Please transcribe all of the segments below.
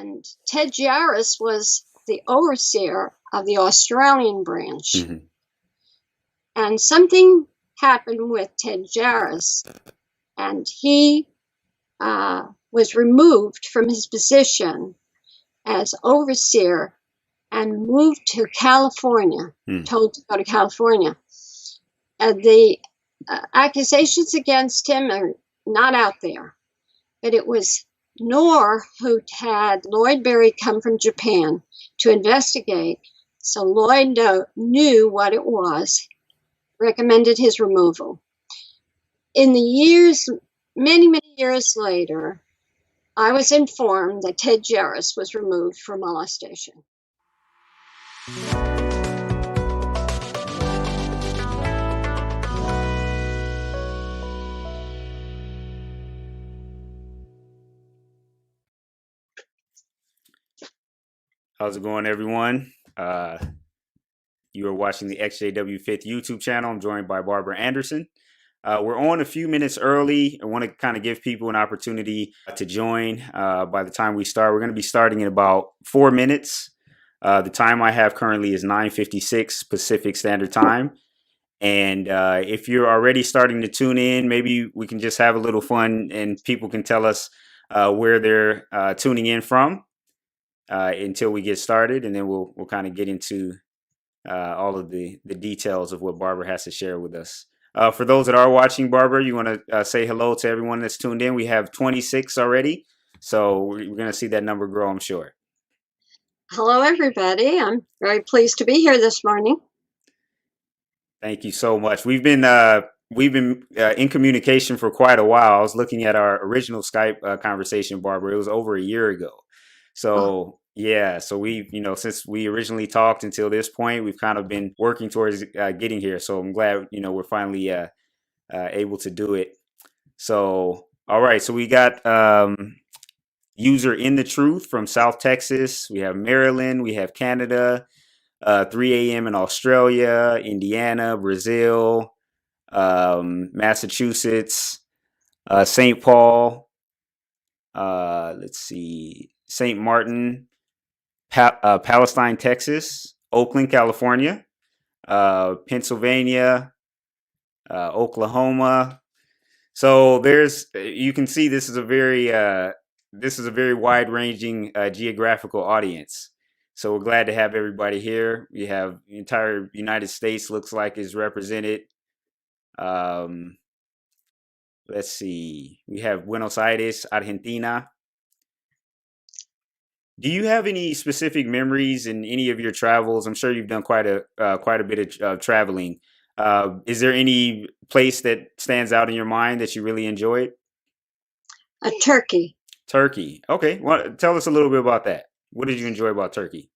And Ted Jarris was the overseer of the Australian branch. Mm-hmm. And something happened with Ted Jarris, and he was removed from his position as overseer and moved to California, told to go to California. The accusations against him are not out there, but it was Knorr who had Lloyd Berry come from Japan to investigate. So Lloyd knew what it was, recommended his removal. In the years, many years later, I was informed that Ted Jarris was removed for molestation. How's it going, everyone? You are watching the XJW 5th YouTube channel. I'm joined by Barbara Anderson. We're on a few minutes early. I want to kind of give people an opportunity to join by the time we start. We're going to be starting in about 4 minutes. The time I have currently is 9:56 Pacific Standard Time. And if you're already starting to tune in, maybe we can just have a little fun and people can tell us where they're tuning in from. Until we get started, and then we'll kind of get into all of the details of what Barbara has to share with us. For those that are watching, Barbara, you want to say hello to everyone that's tuned in. We have 26 already, so we're going to see that number grow, I'm sure. Hello, everybody. I'm very pleased to be here this morning. Thank you so much. We've been in communication for quite a while. I was looking at our original Skype conversation, Barbara. It was over a year ago. So yeah, so we, since we originally talked until this point, we've kind of been working towards getting here. So I'm glad, we're finally able to do it. So, all right. So we got user In the Truth from South Texas. We have Maryland. We have Canada, 3 a.m. in Australia, Indiana, Brazil, Massachusetts, St. Paul. Let's see. St. Martin, Palestine, Texas, Oakland, California, Pennsylvania, Oklahoma. So you can see this is a very wide-ranging geographical audience. So we're glad to have everybody here. We have the entire United States looks like is represented. Let's see. We have Buenos Aires, Argentina. Do you have any specific memories in any of your travels? I'm sure you've done quite a bit of traveling. Is there any place that stands out in your mind that you really enjoyed? Turkey. Turkey. Okay. Well, tell us a little bit about that. What did you enjoy about Turkey?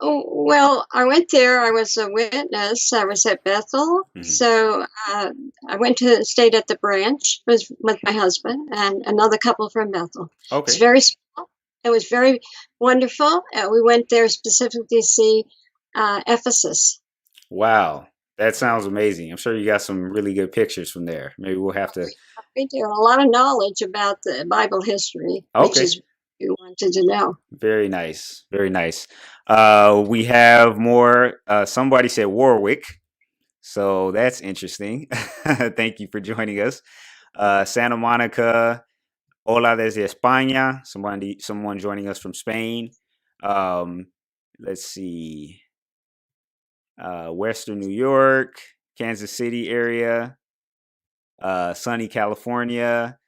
Oh, well, I went there. I was a witness. I was at Bethel. Mm-hmm. So I stayed at the branch with my husband and another couple from Bethel. Okay. It's very small. It was very wonderful. We went there specifically to see Ephesus. Wow. That sounds amazing. I'm sure you got some really good pictures from there. Maybe we'll have to. We do. A lot of knowledge about the Bible history, which is what you wanted to know. Very nice. Very nice. We have more. Somebody said Warwick. So that's interesting. Thank you for joining us. Santa Monica. Hola desde España. Someone joining us from Spain. Let's see. Western New York, Kansas City area, sunny California.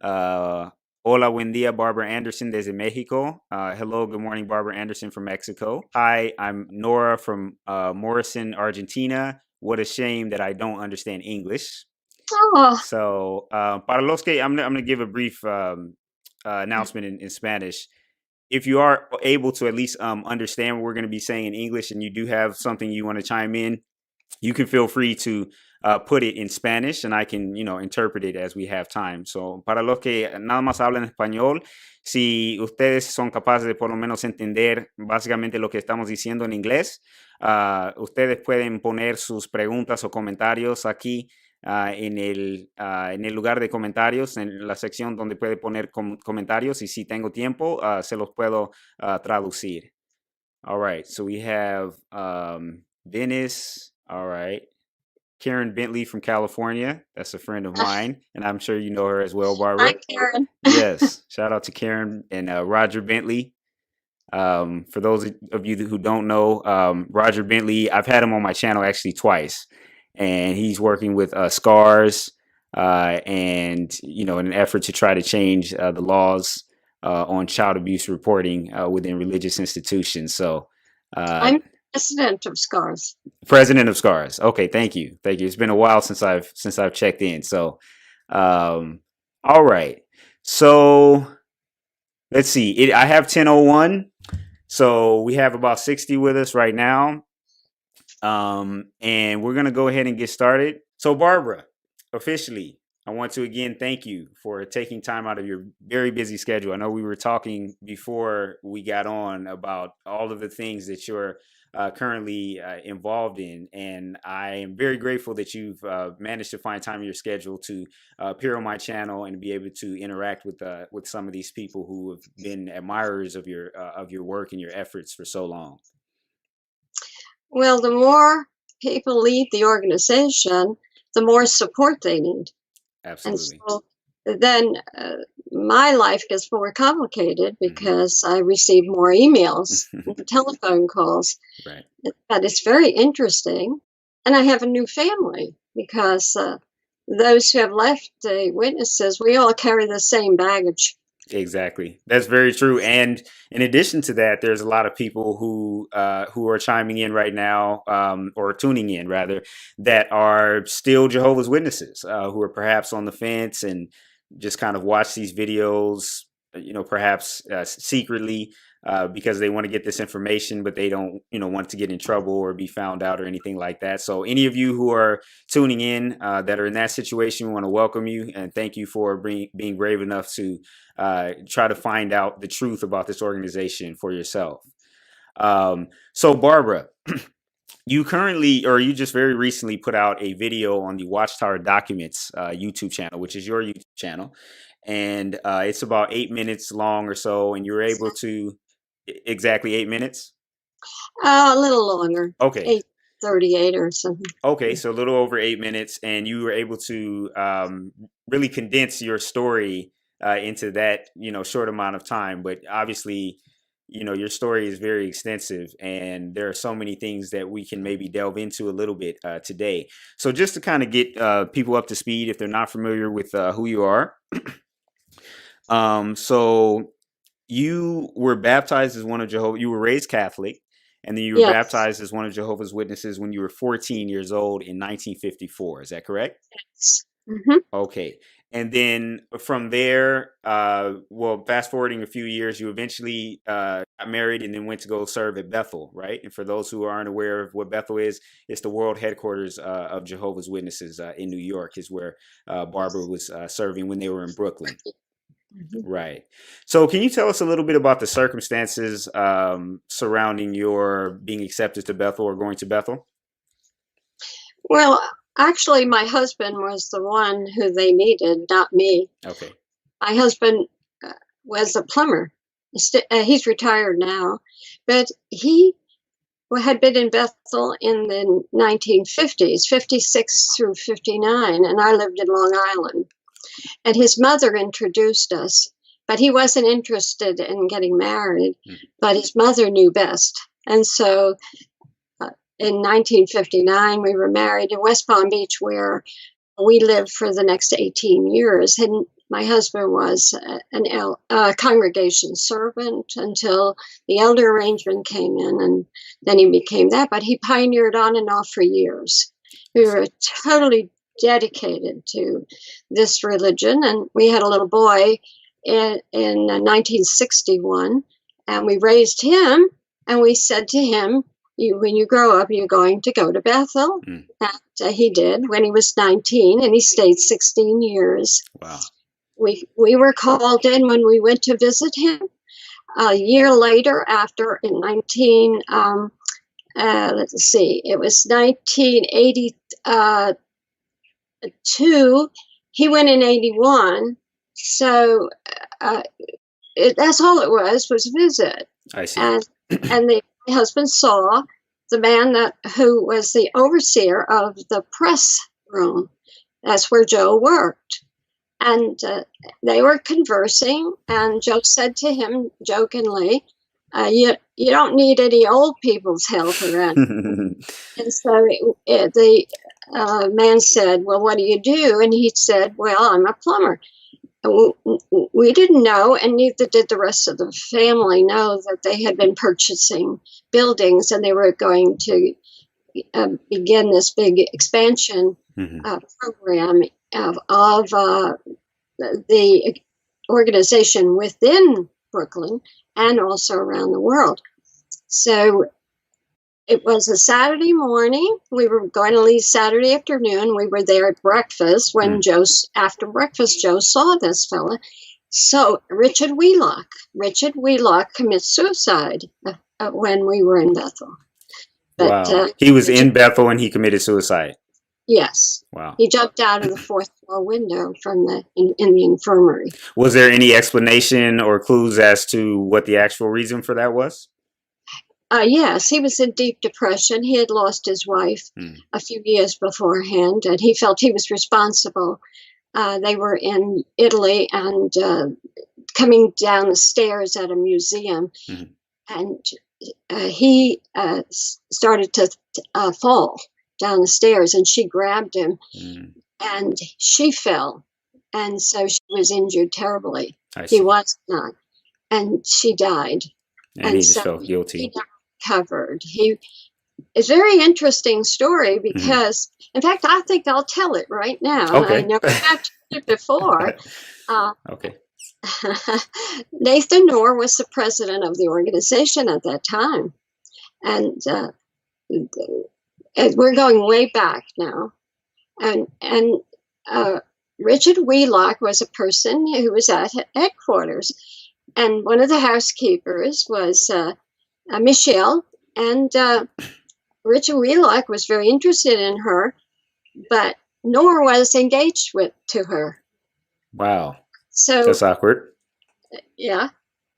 Hola, buen día, Barbara Anderson desde Mexico. Hello, good morning, Barbara Anderson from Mexico. Hi, I'm Nora from Morrison, Argentina. What a shame that I don't understand English. Oh. So, para los que, I'm going to give a brief announcement in Spanish. If you are able to at least understand what we're going to be saying in English and you do have something you want to chime in, you can feel free to put it in Spanish and I can, interpret it as we have time. So, para los que nada más hablan español, si ustedes son capaces de por lo menos entender básicamente lo que estamos diciendo en inglés, ustedes pueden poner sus preguntas o comentarios aquí en el lugar de comentarios, en la sección donde puede poner comentarios, y si tengo tiempo, se los puedo traducir. All right, so we have Venice, all right. Karen Bentley from California. That's a friend of mine, and I'm sure you know her as well, Barbara. Hi, Karen. Yes, shout out to Karen and Roger Bentley. For those of you who don't know, Roger Bentley, I've had him on my channel actually twice, and he's working with SCAARS and, you know, in an effort to try to change the laws on child abuse reporting within religious institutions. So I'm president of SCAARS. President of SCAARS. Okay, thank you. Thank you. It's been a while since I've checked in. So all right. So let's see. I have 10:01. So we have about 60 with us right now. And we're going to go ahead and get started. So Barbara, officially, I want to again thank you for taking time out of your very busy schedule. I know we were talking before we got on about all of the things that you're currently involved in, and I am very grateful that you've managed to find time in your schedule to appear on my channel and be able to interact with some of these people who have been admirers of your work and your efforts for so long. Well, the more people leave the organization, the more support they need. Absolutely. And so then my life gets more complicated because I receive more emails and telephone calls. Right. But it's very interesting. And I have a new family because those who have left the witnesses, we all carry the same baggage. Exactly. That's very true. And in addition to that, there's a lot of people who are chiming in right now, or tuning in rather, that are still Jehovah's Witnesses, who are perhaps on the fence and just kind of watch these videos, you know, perhaps secretly, because they want to get this information, but they don't, you know, want to get in trouble or be found out or anything like that. So any of you who are tuning in that are in that situation, we want to welcome you and thank you for being brave enough to try to find out the truth about this organization for yourself. So Barbara, you just very recently put out a video on the Watchtower Documents YouTube channel, which is your YouTube channel. And it's about 8 minutes long or so. And you're able to exactly 8 minutes. A little longer. Okay. 8:38 or something. Okay. So a little over 8 minutes, and you were able to really condense your story into that, you know, short amount of time. But obviously, you know, your story is very extensive, and there are so many things that we can maybe delve into a little bit today. So just to kind of get people up to speed, if they're not familiar with who you are. So you were baptized as one of Jehovah's, you were raised Catholic, and then you were baptized as one of Jehovah's Witnesses when you were 14 years old in 1954. Is that correct? Yes. Mm-hmm. Okay. And then from there, well, fast forwarding a few years, you eventually got married and then went to go serve at Bethel, right? And for those who aren't aware of what Bethel is, it's the world headquarters of Jehovah's Witnesses in New York, is where Barbara was serving when they were in Brooklyn. Mm-hmm. Right. So can you tell us a little bit about the circumstances surrounding your being accepted to Bethel or going to Bethel? Well, actually, my husband was the one who they needed, not me. Okay. My husband was a plumber. He's retired now, but he had been in Bethel in the 1950s, 56 through 59, and I lived in Long Island. And his mother introduced us, but he wasn't interested in getting married, but his mother knew best. And so in 1959, we were married in West Palm Beach, where we lived for the next 18 years. And my husband was a congregation servant until the elder arrangement came in, and then he became that. But he pioneered on and off for years. We were totally dedicated to this religion, and we had a little boy in 1961, and we raised him, and we said to him, when you grow up, you're going to go to Bethel. And he did when he was 19, and he stayed 16 years. Wow. We were called in when we went to visit him. A year later, it was 1980. two, he went in 81. So that's all it was a visit. I see. And my husband saw the man who was the overseer of the press room. That's where Joe worked. And they were conversing, and Joe said to him jokingly, you don't need any old people's help around. And so the man said, well, what do you do? And he said, well, I'm a plumber. And we didn't know, and neither did the rest of the family know, that they had been purchasing buildings and they were going to begin this big expansion program of the organization within Brooklyn and also around the world. So it was a Saturday morning. We were going to leave Saturday afternoon. We were there at breakfast when after breakfast, Joe saw this fella. So Richard Wheelock commits suicide when we were in Bethel. But, wow. He was in Bethel and he committed suicide. Yes. Wow. He jumped out of the fourth floor window from in the infirmary. Was there any explanation or clues as to what the actual reason for that was? Yes, he was in deep depression. He had lost his wife a few years beforehand, and he felt he was responsible. They were in Italy and coming down the stairs at a museum, and he started to fall down the stairs, and she grabbed him, and she fell, and so she was injured terribly. He was not, and she died. And he just felt guilty. He recovered. It's a very interesting story because, in fact, I think I'll tell it right now. Okay. I never have told it before. Okay. Nathan Knorr was the president of the organization at that time. And we're going way back now. And Richard Wheelock was a person who was at headquarters. And one of the housekeepers was Michelle. And Richard Wheelock was very interested in her, but Knorr was engaged to her. Wow. So that's awkward. Yeah.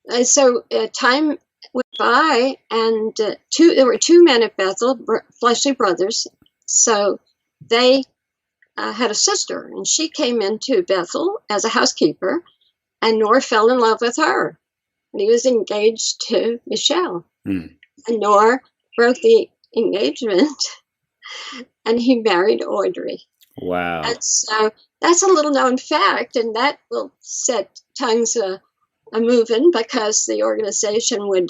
And so time went by, and there were two men at Bethel, fleshly brothers. So they had a sister, and she came into Bethel as a housekeeper, and Knorr fell in love with her. And he was engaged to Michelle. And Knorr broke the engagement, and he married Audrey. Wow. And so that's a little known fact, and that will set tongues a-moving, because the organization would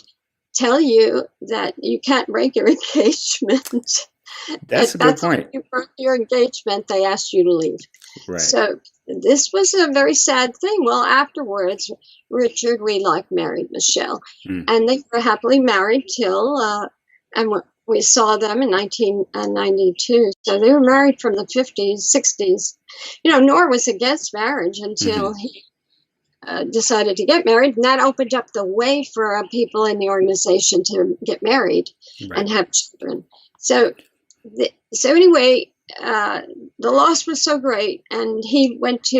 tell you that you can't break your engagement. That's a good point. If you broke your engagement, they asked you to leave. Right. So this was a very sad thing. Well, afterwards, Richard Wheelock married Michelle, and they were happily married till, and we saw them in 1992. So they were married from the 50s, 60s. Knorr was against marriage until he decided to get married, and that opened up the way for people in the organization to get married and have children. So anyway, the loss was so great, and he went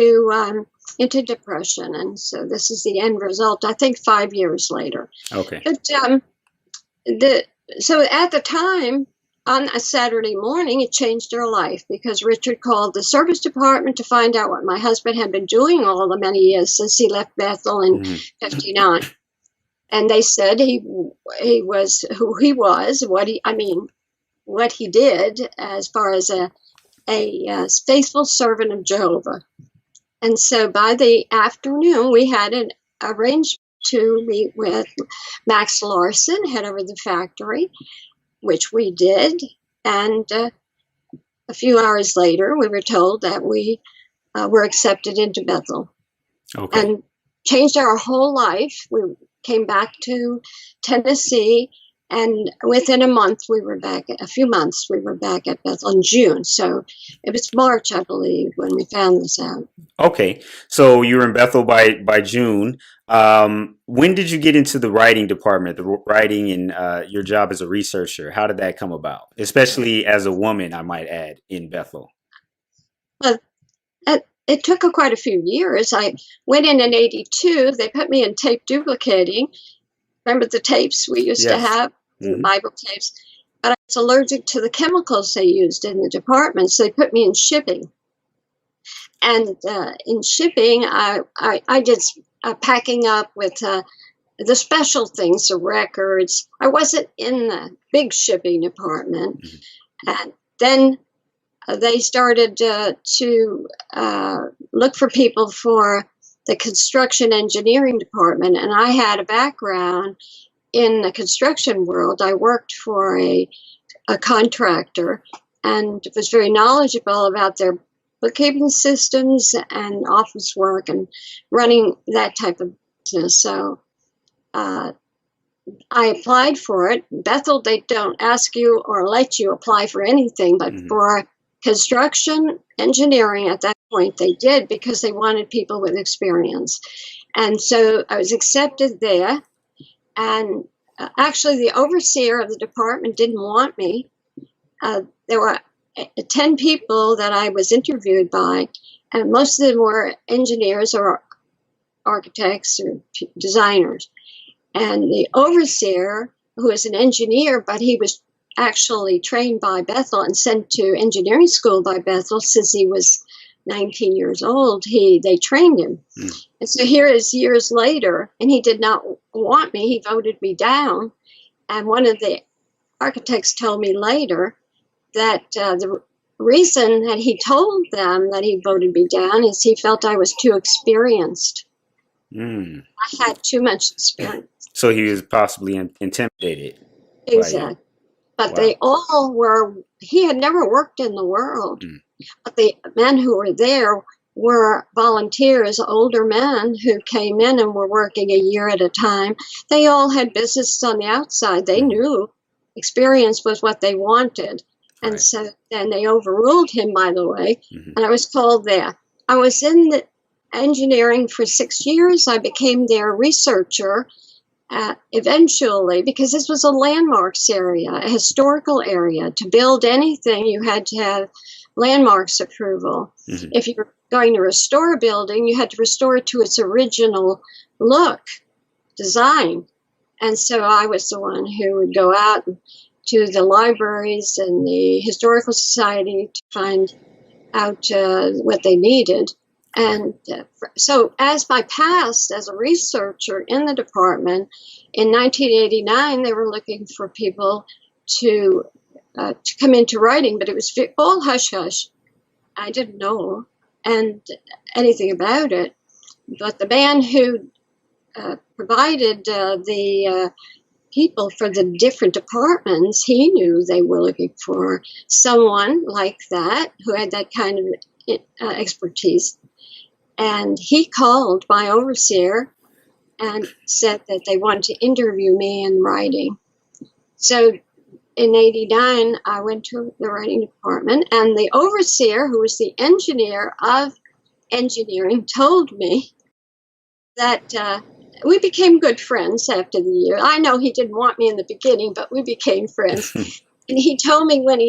into depression, and so this is the end result. I think 5 years later. Okay. But so at the time, on a Saturday morning, it changed her life, because Richard called the service department to find out what my husband had been doing all the many years since he left Bethel in 59. And they said he was who he was, what he did as far as a faithful servant of Jehovah. And so by the afternoon, we had an arrangement to meet with Max Larson, head over the factory, which we did. And a few hours later, we were told that we were accepted into Bethel. Okay. And changed our whole life. We came back to Tennessee, and within a few months, we were back at Bethel in June. So it was March, I believe, when we found this out. Okay. So you were in Bethel by June. When did you get into the writing department, the writing and your job as a researcher? How did that come about? Especially as a woman, I might add, in Bethel. But it took quite a few years. I went in 82. They put me in tape duplicating. Remember the tapes we used to have, Bible tapes? But I was allergic to the chemicals they used in the department, so they put me in shipping. And in shipping, I did packing up with the special things, the records. I wasn't in the big shipping department. And then they started to look for people for the construction engineering department. And I had a background in the construction world. I worked for a contractor and was very knowledgeable about their bookkeeping systems and office work and running that type of business. So I applied for it. Bethel, they don't ask you or let you apply for anything, but for construction engineering at that point they did, because they wanted people with experience. And so I was accepted there. And actually the overseer of the department didn't want me. There were 10 people that I was interviewed by, and most of them were engineers or architects or designers. And the overseer, who was an engineer, but he was actually trained by Bethel and sent to engineering school by Bethel since he was 19 years old, they trained him. And so here is years later, and he did not want me. He voted me down. And one of the architects told me later that the reason that he told them that he voted me down is he felt I was too experienced. I had too much experience. So he was possibly intimidated. Exactly. But they all were, he had never worked in the world. But the men who were there were volunteers, older men who came in and were working a year at a time. They all had businesses on the outside. They knew experience was what they wanted. And so then they overruled him, by the way, and I was called there. I was in the engineering for 6 years. I became their researcher eventually, because this was a landmarks area, a historical area. To build anything, you had to have landmarks approval. If you were going to restore a building, you had to restore it to its original look, design. And so I was the one who would go out to the libraries and the historical society to find out what they needed. And so as my past as a researcher in the department, in 1989, they were looking for people to come into writing, but it was all hush-hush. I didn't know anything about it. But the man who provided the people for the different departments, he knew they were looking for someone like that who had that kind of expertise. And he called my overseer and said that they wanted to interview me in writing. So in 89, I went to the writing department, and the overseer, who was the engineer of engineering, told me that we became good friends after the year. I know he didn't want me in the beginning, but we became friends. And he told me when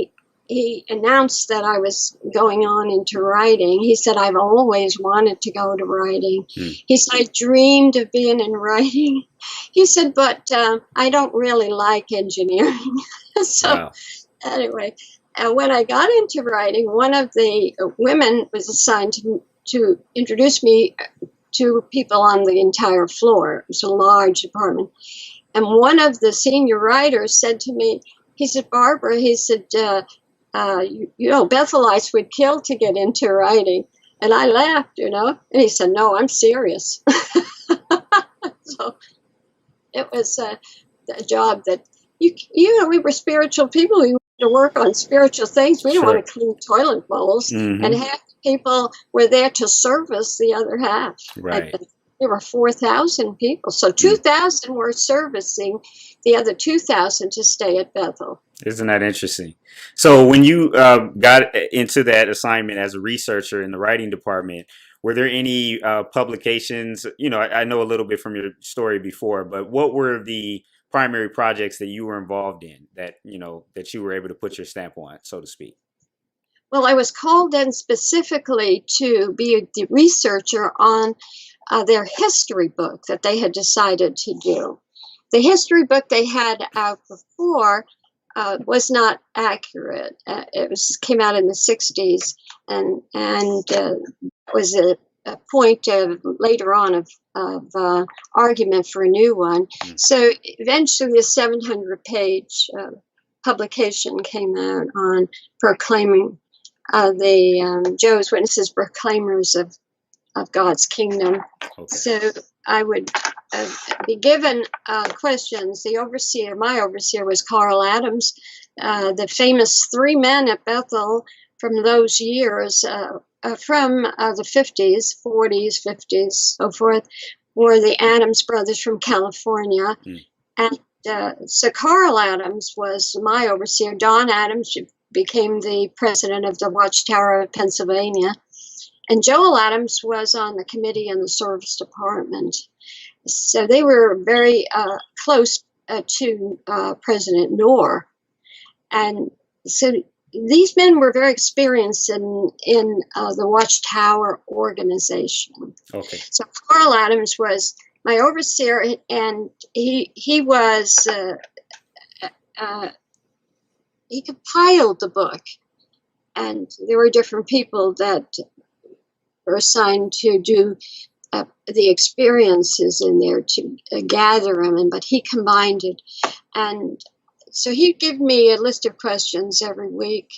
he announced that I was going on into writing, he said, I've always wanted to go to writing. He said, I dreamed of being in writing. He said, but I don't really like engineering. So anyway, when I got into writing, one of the women was assigned to introduce me to people on the entire floor. It was a large department. And one of the senior writers said to me, he said, Barbara, he said, you know, Bethelites would kill to get into writing. And I laughed, you know, and he said, no, I'm serious. So it was a job that, you know, we were spiritual people. We wanted to work on spiritual things. We didn't want to clean toilet bowls. And half the people were there to service the other half. Right. There were 4,000 people. So 2,000 were servicing the other 2,000 to stay at Bethel. Isn't that interesting? So when you got into that assignment as a researcher in the writing department, were there any publications? You know, I know a little bit from your story before, but what were the primary projects that you were involved in that, you know, that you were able to put your stamp on, so to speak? Well, I was called in specifically to be the researcher on their history book that they had decided to do. The history book they had out before was not accurate. It came out in the 60s, and was a point of later on of argument for a new one. So eventually, a 700-page publication came out on proclaiming the Jehovah's Witnesses proclaimers of God's kingdom. Okay. So I would be given questions. My overseer was Carl Adams, the famous three men at Bethel from those years, from the 50s, 40s, 50s, so forth, were the Adams brothers from California. And so Carl Adams was my overseer. Don Adams became the president of the Watchtower of Pennsylvania. And Joel Adams was on the committee in the service department. So they were very close to President Knorr. And so these men were very experienced in the Watchtower organization. Okay. So Carl Adams was my overseer, and he was he compiled the book, and there were different people that were assigned to do the experiences in there to gather them, but he combined it. And so he'd give me a list of questions every week,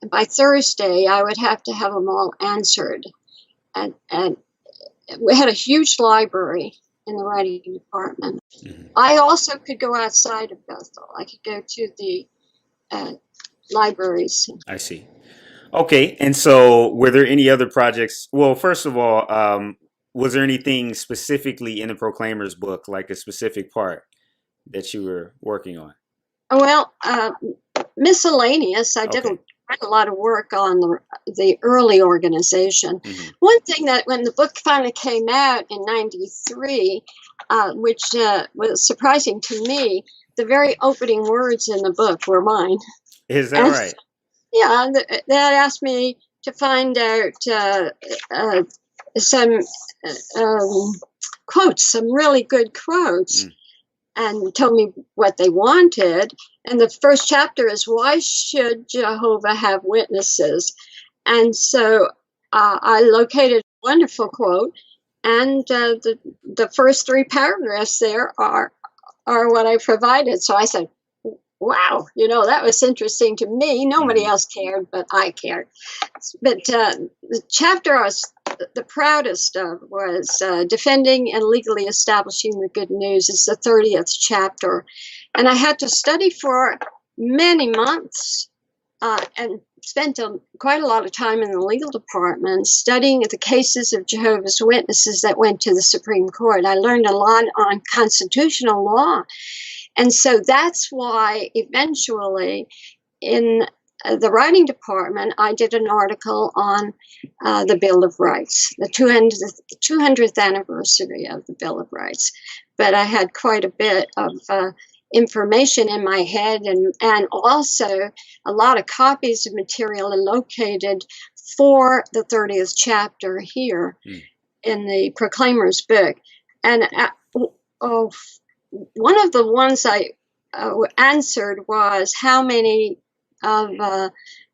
and by Thursday I would have to have them all answered. And we had a huge library in the writing department. Mm-hmm. I also could go outside of Bethel. I could go to the libraries. I see. Okay, and so were there any other projects? Well, first of all, was there anything specifically in the Proclaimer's book, like a specific part that you were working on? Well, miscellaneous. I did a lot of work on the early organization. Mm-hmm. One thing that when the book finally came out in '93, which was surprising to me, the very opening words in the book were mine. Is that right? Yeah, that asked me to find out some quotes, some really good quotes, and told me what they wanted. And the first chapter is, why should Jehovah have witnesses? And so I located a wonderful quote, and the first three paragraphs there are what I provided. So I said, wow, that was interesting to me. Nobody else cared, but I cared. But the chapter I was the proudest of was Defending and Legally Establishing the Good News. It's the 30th chapter. And I had to study for many months and spent quite a lot of time in the legal department studying the cases of Jehovah's Witnesses that went to the Supreme Court. I learned a lot on constitutional law. And so that's why eventually in the writing department, I did an article on the Bill of Rights, the 200th anniversary of the Bill of Rights. But I had quite a bit of information in my head, and also a lot of copies of material located for the 30th chapter here in the Proclaimer's book. And one of the ones I answered was how many of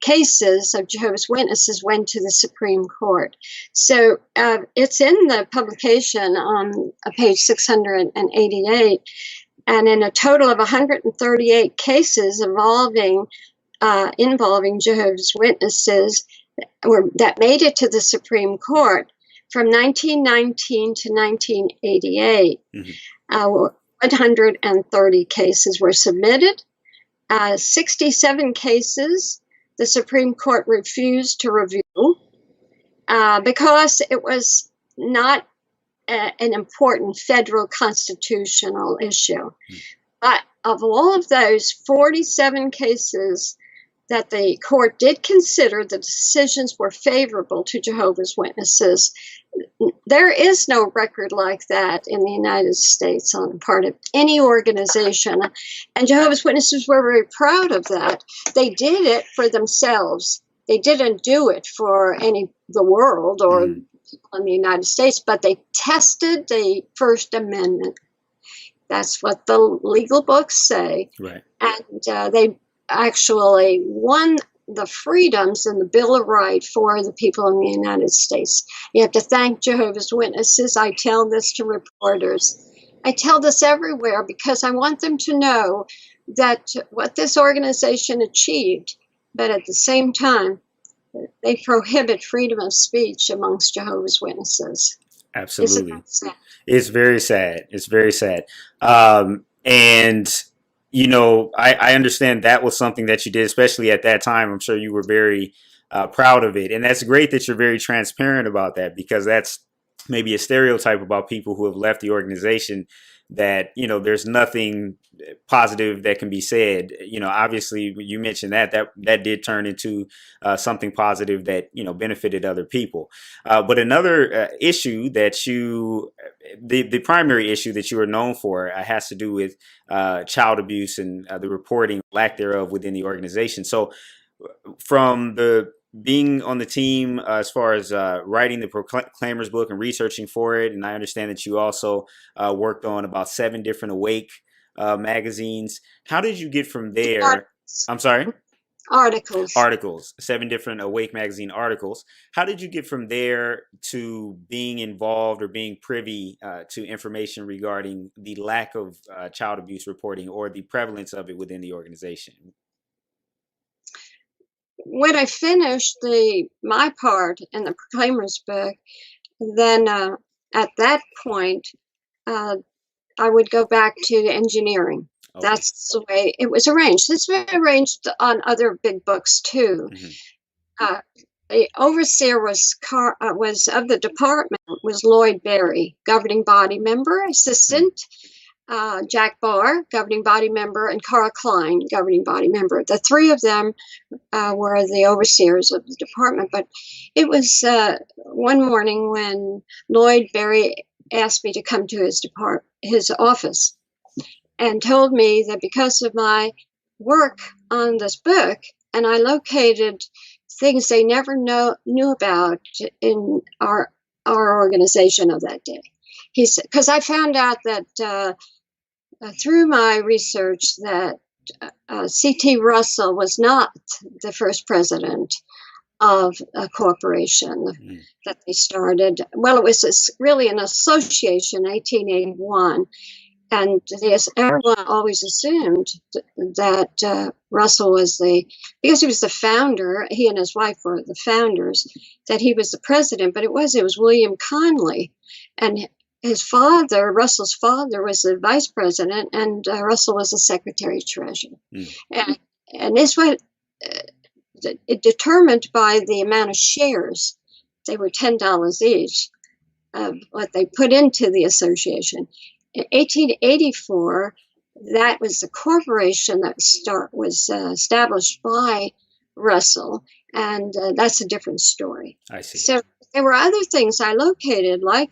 cases of Jehovah's Witnesses went to the Supreme Court. So it's in the publication on page 688, and in a total of 138 cases involving Jehovah's Witnesses that made it to the Supreme Court from 1919 to 1988. 130 cases were submitted. 67 cases the Supreme Court refused to review because it was not an important federal constitutional issue. But of all of those 47 cases that the court did consider, the decisions were favorable to Jehovah's Witnesses. There is no record like that in the United States on the part of any organization. And Jehovah's Witnesses were very proud of that. They did it for themselves. they didn't do it for the world or people in the United States, but they tested the First Amendment. That's what the legal books say. Right. And they actually won the freedoms in the Bill of Rights for the people in the United States. You have to thank Jehovah's Witnesses. I tell this to reporters. I tell this everywhere because I want them to know that what this organization achieved, but at the same time, they prohibit freedom of speech amongst Jehovah's Witnesses. Absolutely. Isn't that sad? It's very sad. It's very sad. And, you know, I understand that was something that you did, especially at that time. I'm sure you were very proud of it. And that's great that you're very transparent about that, because that's maybe a stereotype about people who have left the organization, that, you know, there's nothing positive that can be said. You know, obviously you mentioned that did turn into something positive that, you know, benefited other people. But another issue that the primary issue that you are known for has to do with child abuse and the reporting, lack thereof, within the organization. So from being on the team as far as writing the Proclaimers book and researching for it, and I understand that you also worked on about 7 different Awake magazines. How did you get from there? I'm sorry? Articles. 7 different Awake magazine articles. How did you get from there to being involved or being privy to information regarding the lack of child abuse reporting or the prevalence of it within the organization? When I finished my part in the Proclaimers book, then at that point, I would go back to the engineering. Okay. That's the way it was arranged. It's been arranged on other big books too. Mm-hmm. The overseer was of the department was Lloyd Berry, governing body member, assistant. Mm-hmm. Jack Barr, governing body member, and Carl Klein, governing body member. The 3 of them were the overseers of the department. But it was one morning when Lloyd Berry asked me to come to his office and told me that because of my work on this book, and I located things they never knew about in our organization of that day. He said, because I found out that through my research that C.T. Russell was not the first president of a corporation that they started. Well, it was really an association, 1881. And everyone always assumed that Russell was because he was the founder, he and his wife were the founders, that he was the president, but it was William Conley. And his father, Russell's father, was the vice president, and Russell was the secretary-treasurer. And this was determined by the amount of shares. They were $10 each of what they put into the association. In 1884, that was the corporation that was established by Russell, and that's a different story. I see. So there were other things I located like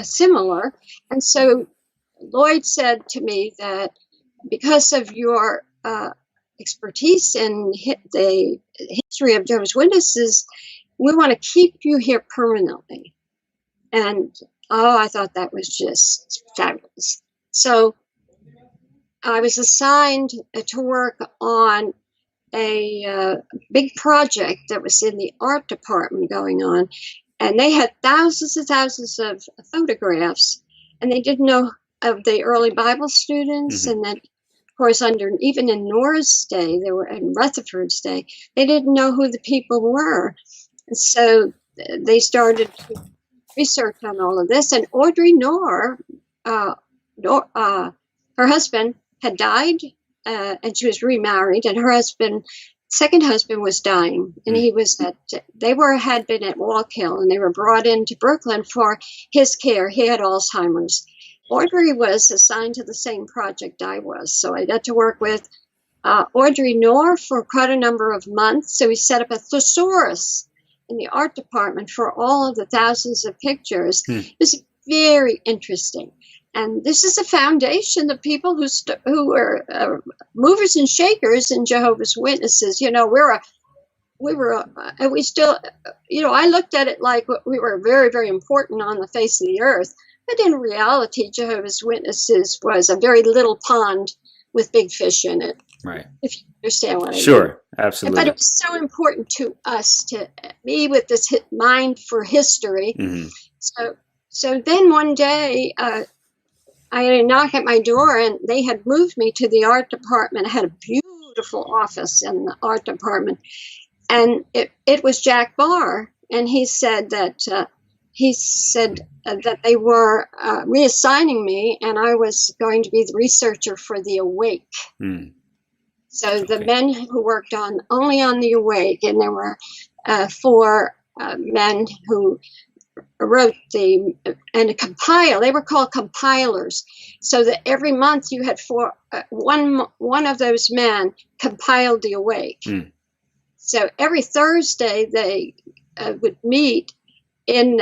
similar, and so Lloyd said to me that because of your expertise in the history of Jehovah's Witnesses, we want to keep you here permanently. And I thought that was just fabulous. So I was assigned to work on a big project that was in the art department going on. And they had thousands and thousands of photographs. And they didn't know of the early Bible students. Mm-hmm. And then, of course, even in Nora's day, they were in Rutherford's day, they didn't know who the people were. And so they started to research on all of this, and Audrey Knorr, her husband had died, and she was remarried, and her second husband was dying, and had been at Walk Hill, and they were brought into Brooklyn for his care. He had Alzheimer's. Audrey was assigned to the same project I was, so I got to work with Audrey Knorr for quite a number of months. So we set up a thesaurus in the art department for all of the thousands of pictures. It was very interesting. And this is a foundation of people who were movers and shakers in Jehovah's Witnesses. You know, we're we still, I looked at it like we were very, very important on the face of the earth. But in reality, Jehovah's Witnesses was a very little pond with big fish in it. Right. If you understand what I mean. Sure, absolutely. But it was so important to us to be with this mind for history. Mm-hmm. So then one day, I had a knock at my door, and they had moved me to the art department. I had a beautiful office in the art department. And it was Jack Barr, and he said that they were reassigning me, and I was going to be the researcher for the Awake. Mm. So the men who worked only on the Awake, and there were 4 men who wrote and compile. They were called compilers. So that every month you had one of those men compiled the Awake. Mm. So every Thursday they would meet in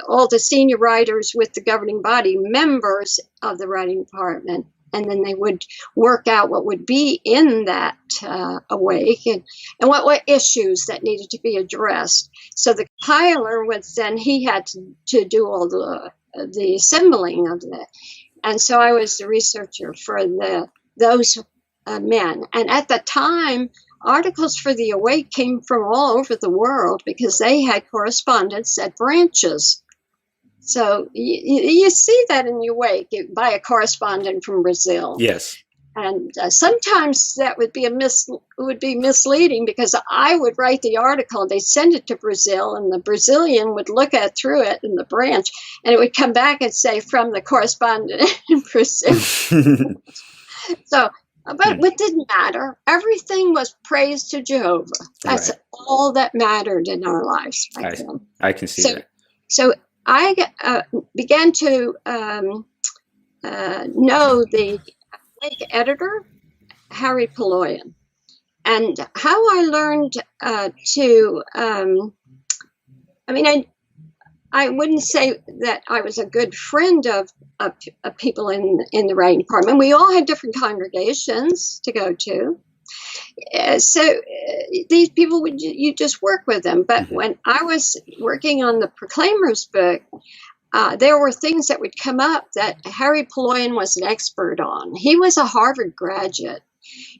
all the senior writers with the governing body, members of the writing department, and then they would work out what would be in that Awake and what issues that needed to be addressed. So the compiler he had to do all the assembling of that. And so I was the researcher for those men. And at the time, articles for the Awake came from all over the world because they had correspondents at branches. So you see that in the Awake by a correspondent from Brazil. Yes. And sometimes that would be misleading because I would write the article, they send it to Brazil, and the Brazilian would look through it in the branch, and it would come back and say from the correspondent in Brazil. But it didn't matter. Everything was praise to Jehovah. That's all that mattered in our lives. I can see that. So I began to know the editor, Harry Poloyan, and how I learned I wouldn't say that I was a good friend of people in the writing department. We all had different congregations to go to. So these people, you just work with them. But when I was working on the Proclaimer's book, there were things that would come up that Harry Poloyan was an expert on. He was a Harvard graduate.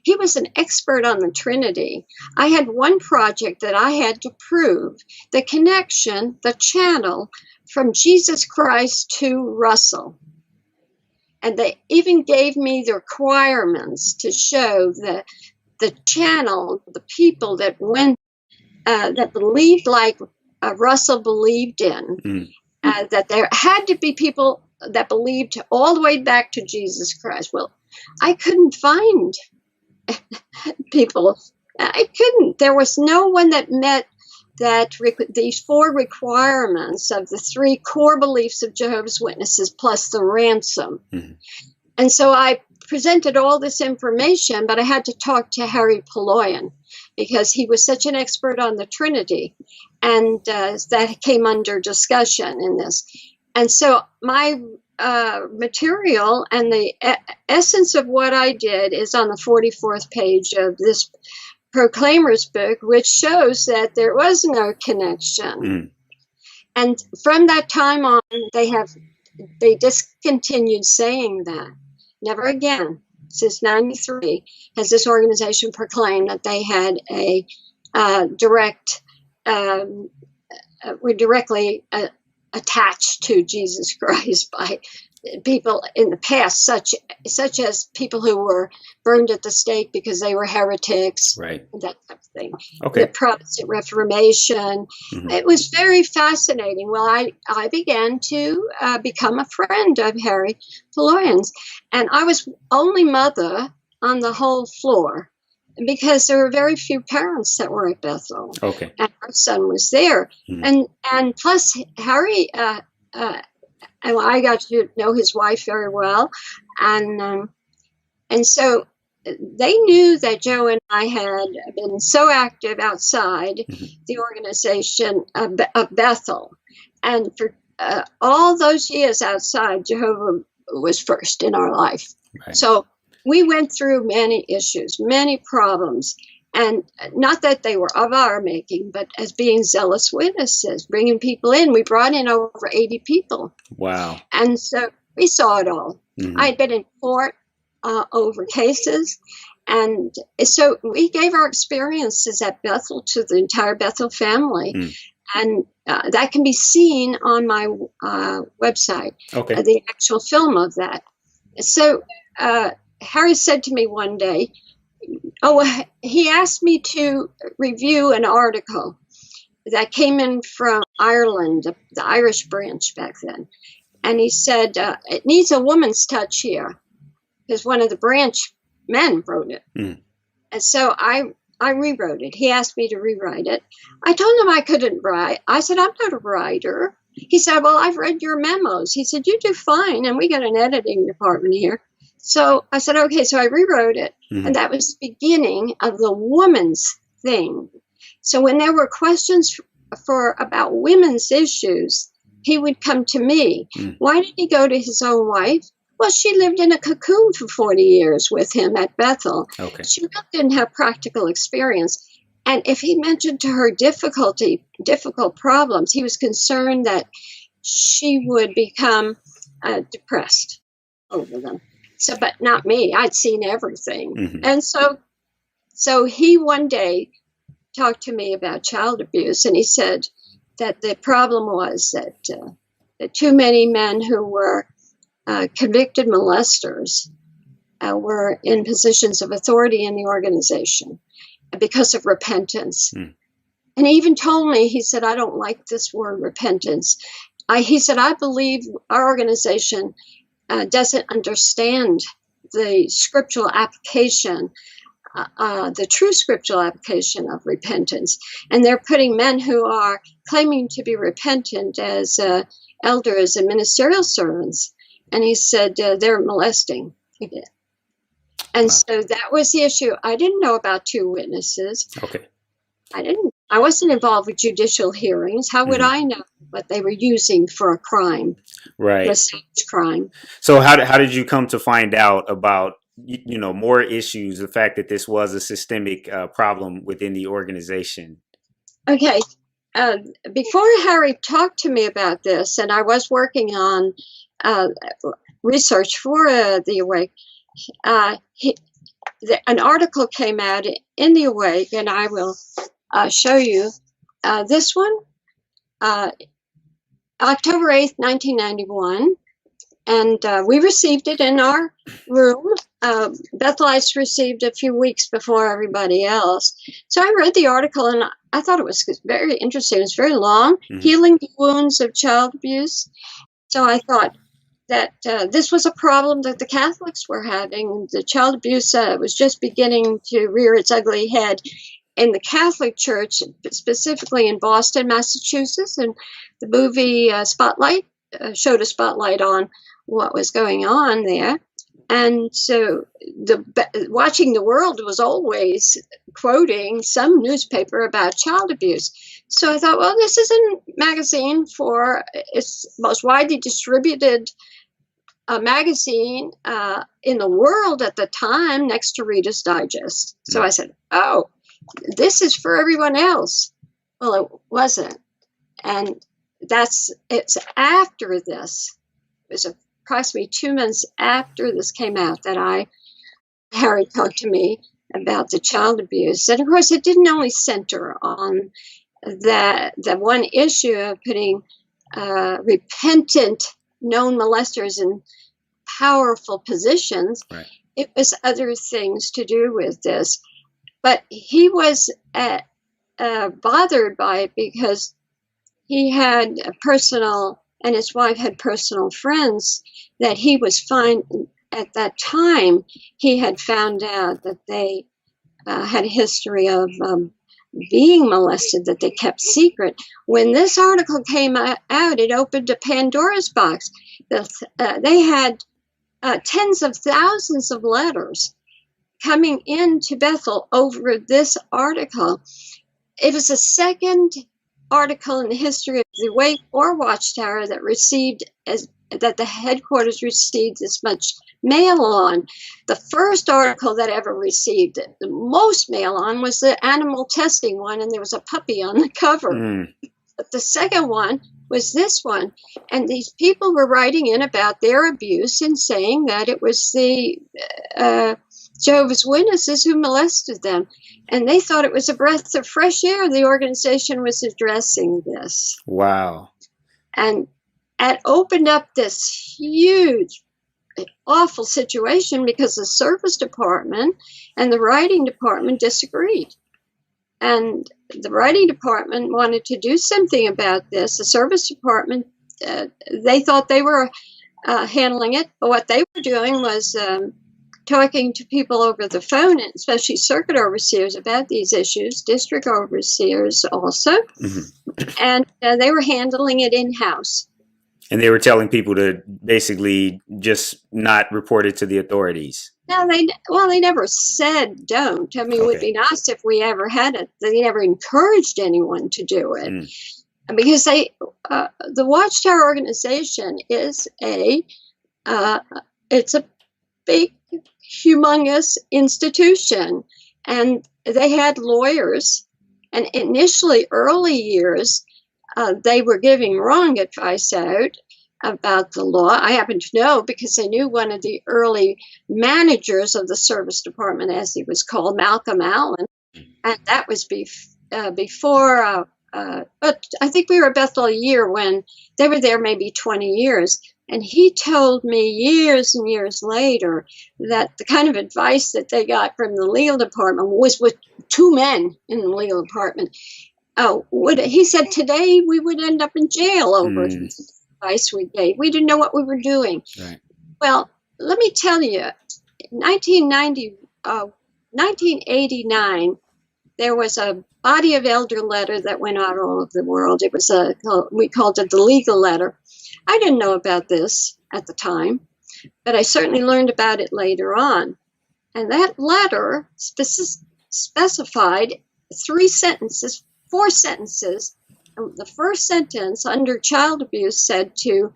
He was an expert on the Trinity. I had one project that I had to prove the connection, the channel from Jesus Christ to Russell. And they even gave me the requirements to show the channel, the people that went, that believed like Russell believed in, that there had to be people that believed all the way back to Jesus Christ. Well, I couldn't find people. I couldn't. There was no one that met these 4 requirements of the 3 core beliefs of Jehovah's Witnesses plus the ransom. Mm-hmm. And so I presented all this information, but I had to talk to Harry Poloyan because he was such an expert on the Trinity, and that came under discussion in this. And so my material and the essence of what I did is on the 44th page of this Proclaimer's book, which shows that there was no connection. Mm. And from that time on, they discontinued saying that. Never again, since 93, has this organization proclaimed that they had were directly attached to Jesus Christ by people in the past, such as people who were burned at the stake because they were heretics, right? That type of thing. Okay. The Protestant Reformation. Mm-hmm. It was very fascinating. Well, I began to become a friend of Harry Poloyan's, and I was only mother on the whole floor because there were very few parents that were at Bethel. Okay. And our son was there. Mm-hmm. And plus Harry, and I got to know his wife very well. And so they knew that Joe and I had been so active outside the organization of Bethel. And for all those years outside, Jehovah was first in our life. Right. So we went through many issues, many problems. And not that they were of our making, but as being zealous witnesses, bringing people in. We brought in over 80 people. Wow. And so we saw it all. Mm-hmm. I had been in court over cases. And so we gave our experiences at Bethel to the entire Bethel family. Mm. And that can be seen on my website, the actual film of that. So Harry said to me one day, he asked me to review an article that came in from Ireland, the Irish branch back then. And he said, it needs a woman's touch here, because one of the branch men wrote it. Mm. And so I rewrote it. He asked me to rewrite it. I told him I couldn't write. I said, I'm not a writer. He said, well, I've read your memos. He said, you do fine. And we got an editing department here. So I said, okay. So I rewrote it. Mm-hmm. And that was the beginning of the woman's thing. So when there were questions about women's issues, he would come to me. Mm. Why did he go to his own wife? Well, she lived in a cocoon for 40 years with him at Bethel. Okay. She really didn't have practical experience. And if he mentioned to her difficult problems, he was concerned that she would become depressed over them. So, but not me. I'd seen everything. Mm-hmm. And so he one day talked to me about child abuse, and he said that the problem was that too many men who were convicted molesters were in positions of authority in the organization because of repentance. Mm. And he even told me, he said, I don't like this word repentance. He said, I believe our organization doesn't understand the scriptural application, the true scriptural application of repentance. And they're putting men who are claiming to be repentant as elders and ministerial servants. And he said, they're molesting again. And so that was the issue. I didn't know about two witnesses. Okay. I wasn't involved with judicial hearings. How would I know what they were using for a crime? Right. A stage crime. So how did you come to find out about, more issues, the fact that this was a systemic problem within the organization? Okay. Before Harry talked to me about this, and I was working on research for the Awake, an article came out in the Awake, and I will show you this one, October 8th, 1991, and we received it in our room. Bethelites received a few weeks before everybody else. So I read the article, and I thought it was very interesting. It was very long, Healing the Wounds of Child Abuse. So I thought that this was a problem that the Catholics were having. The child abuse was just beginning to rear its ugly head in the Catholic Church, specifically in Boston, Massachusetts. And the movie Spotlight showed a spotlight on what was going on there. And so watching the world was always quoting some newspaper about child abuse. So I thought, well, this is a magazine for, it's most widely distributed magazine in the world at the time, next to Reader's Digest. So I said, oh, this is for everyone else. Well, it wasn't. And it's after this, it was approximately 2 months after this came out that Harry talked to me about the child abuse. And of course, it didn't only center on the one issue of putting repentant known molesters in powerful positions. Right. It was other things to do with this. But he was bothered by it because he had and his wife had personal friends that he was at that time. He had found out that they had a history of being molested that they kept secret. When this article came out, it opened a Pandora's box. They had tens of thousands of letters coming into Bethel over this article. It was the second article in the history of the Wake or Watchtower that received as that the headquarters received this much mail on. The first article that ever received it, the most mail on, was the animal testing one, and there was a puppy on the cover. But the second one was this one, and these people were writing in about their abuse and saying that it was the Jehovah's Witnesses who molested them, and they thought it was a breath of fresh air. The organization was addressing this. Wow. And it opened up this huge, awful situation because the service department and the writing department disagreed. And the writing department wanted to do something about this. The service department, they thought they were handling it, but what they were doing was talking to people over the phone, especially circuit overseers, about these issues, district overseers also, and they were handling it in-house. And they were telling people to basically just not report it to the authorities. No, they never said don't. I mean, It would be nice if we ever had it. They never encouraged anyone to do it. Because the Watchtower organization is it's a big, humongous institution. And they had lawyers. And initially, early years, they were giving wrong advice out about the law. I happen to know because I knew one of the early managers of the service department, as he was called, Malcolm Allen, and that was before. But I think we were at Bethel a year when they were there, maybe 20 years. And he told me years and years later that the kind of advice that they got from the legal department was with two men in the legal department. He said today we would end up in jail over the advice we gave. We didn't know what we were doing. Right. Well, let me tell you, 1989, there was a body of elder letter that went out all over the world. It was we called it the legal letter. I didn't know about this at the time, but I certainly learned about it later on. And that letter specified four sentences. The first sentence under child abuse said when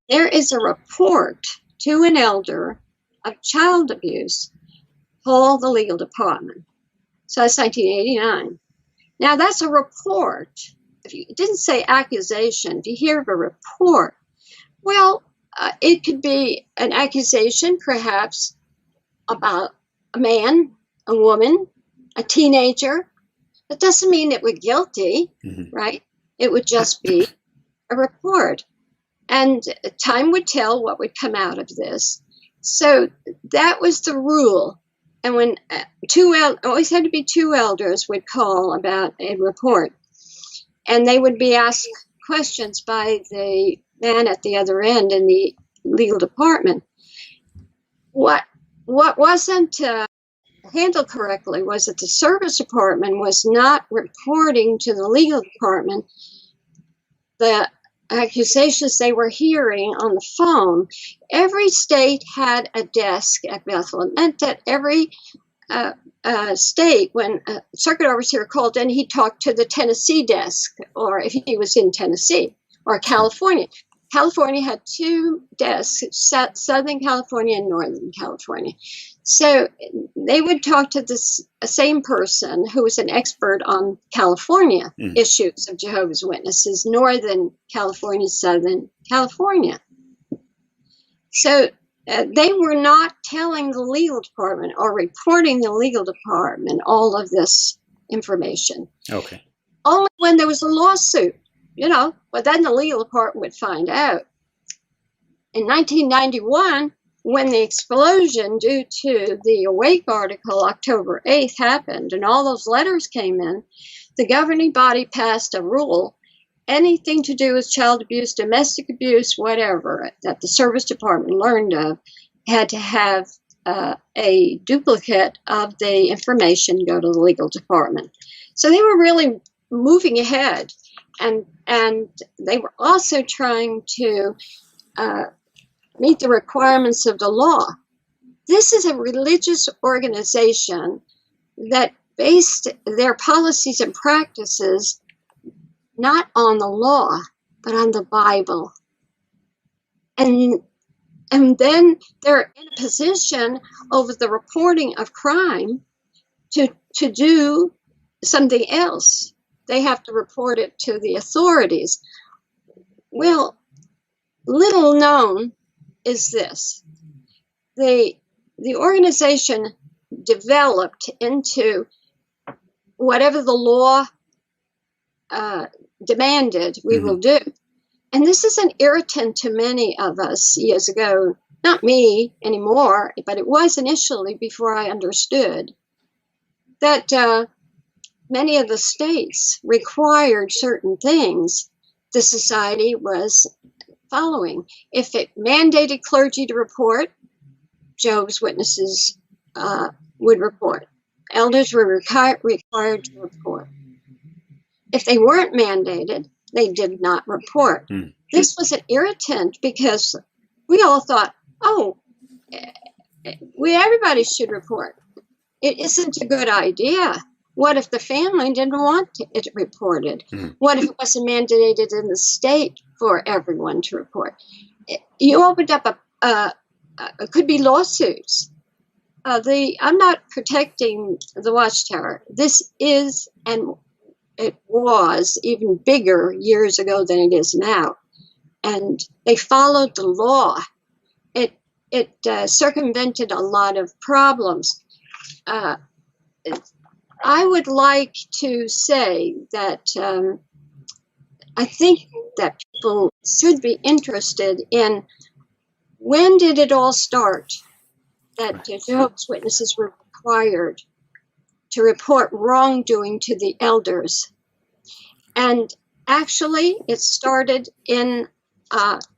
there is a report to an elder of child abuse, call the legal department. So that's 1989. Now that's a report. It didn't say accusation. If you hear of a report, well, it could be an accusation perhaps about a man, a woman, a teenager. That doesn't mean that we're guilty, right? It would just be a report. And time would tell what would come out of this. So that was the rule. And when always had to be two elders would call about a report. And they would be asked questions by the man at the other end in the legal department. What wasn't handled correctly was that the service department was not reporting to the legal department the accusations they were hearing on the phone. Every state had a desk at Bethel. It meant that every state, when a circuit overseer called in, he talked to the Tennessee desk, or if he was in Tennessee, or California. California had two desks, Southern California and Northern California. So they would talk to this same person who was an expert on California issues of Jehovah's Witnesses, Northern California, Southern California. So they were not telling the legal department or reporting the legal department all of this information. Okay. Only when there was a lawsuit, but then the legal department would find out. In 1991, when the explosion due to the Awake article, October 8th, happened, and all those letters came in, the governing body passed a rule, anything to do with child abuse, domestic abuse, whatever, that the service department learned of, had to have a duplicate of the information go to the legal department. So they were really moving ahead, and they were also trying to meet the requirements of the law. This is a religious organization that based their policies and practices not on the law, but on the Bible. And then they're in a position over the reporting of crime to do something else. They have to report it to the authorities. Well, little known is this. The organization developed into whatever the law demanded we will do. And this is an irritant to many of us years ago. Not me anymore, but it was initially before I understood that many of the states required certain things the society was following. If it mandated clergy to report, Jehovah's Witnesses would report. Elders were required to report. If they weren't mandated, they did not report. This was an irritant because we all thought, everybody should report. It isn't a good idea. What if the family didn't want it reported? What if it wasn't mandated in the state for everyone to report? You opened up could be lawsuits. I'm not protecting the Watchtower. This is, and it was even bigger years ago than it is now. And they followed the law. It circumvented a lot of problems. I would like to say that I think that people should be interested in when did it all start that Jehovah's Witnesses were required to report wrongdoing to the elders. And actually, it started in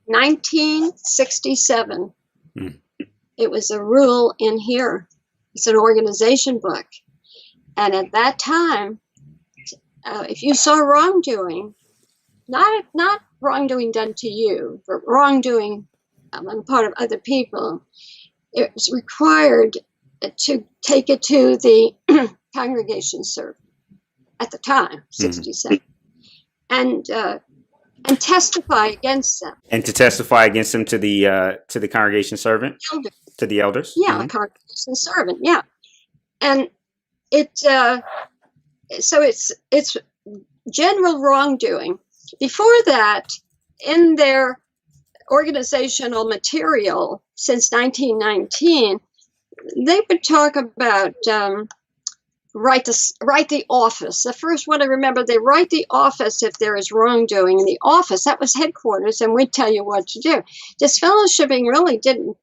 1967. It was a rule in here. It's an organization book. And at that time, if you saw wrongdoing, not wrongdoing done to you, but wrongdoing on the part of other people, it was required to take it to the congregation servant at the time, 67, and testify against them. And to testify against them to the congregation servant, to the elders. Yeah, congregation servant. Yeah, and so it's general wrongdoing. Before that, in their organizational material since 1919, they would talk about write the office. The first one I remember, they write the office if there is wrongdoing in the office. That was headquarters, and we'd tell you what to do. Disfellowshipping really didn't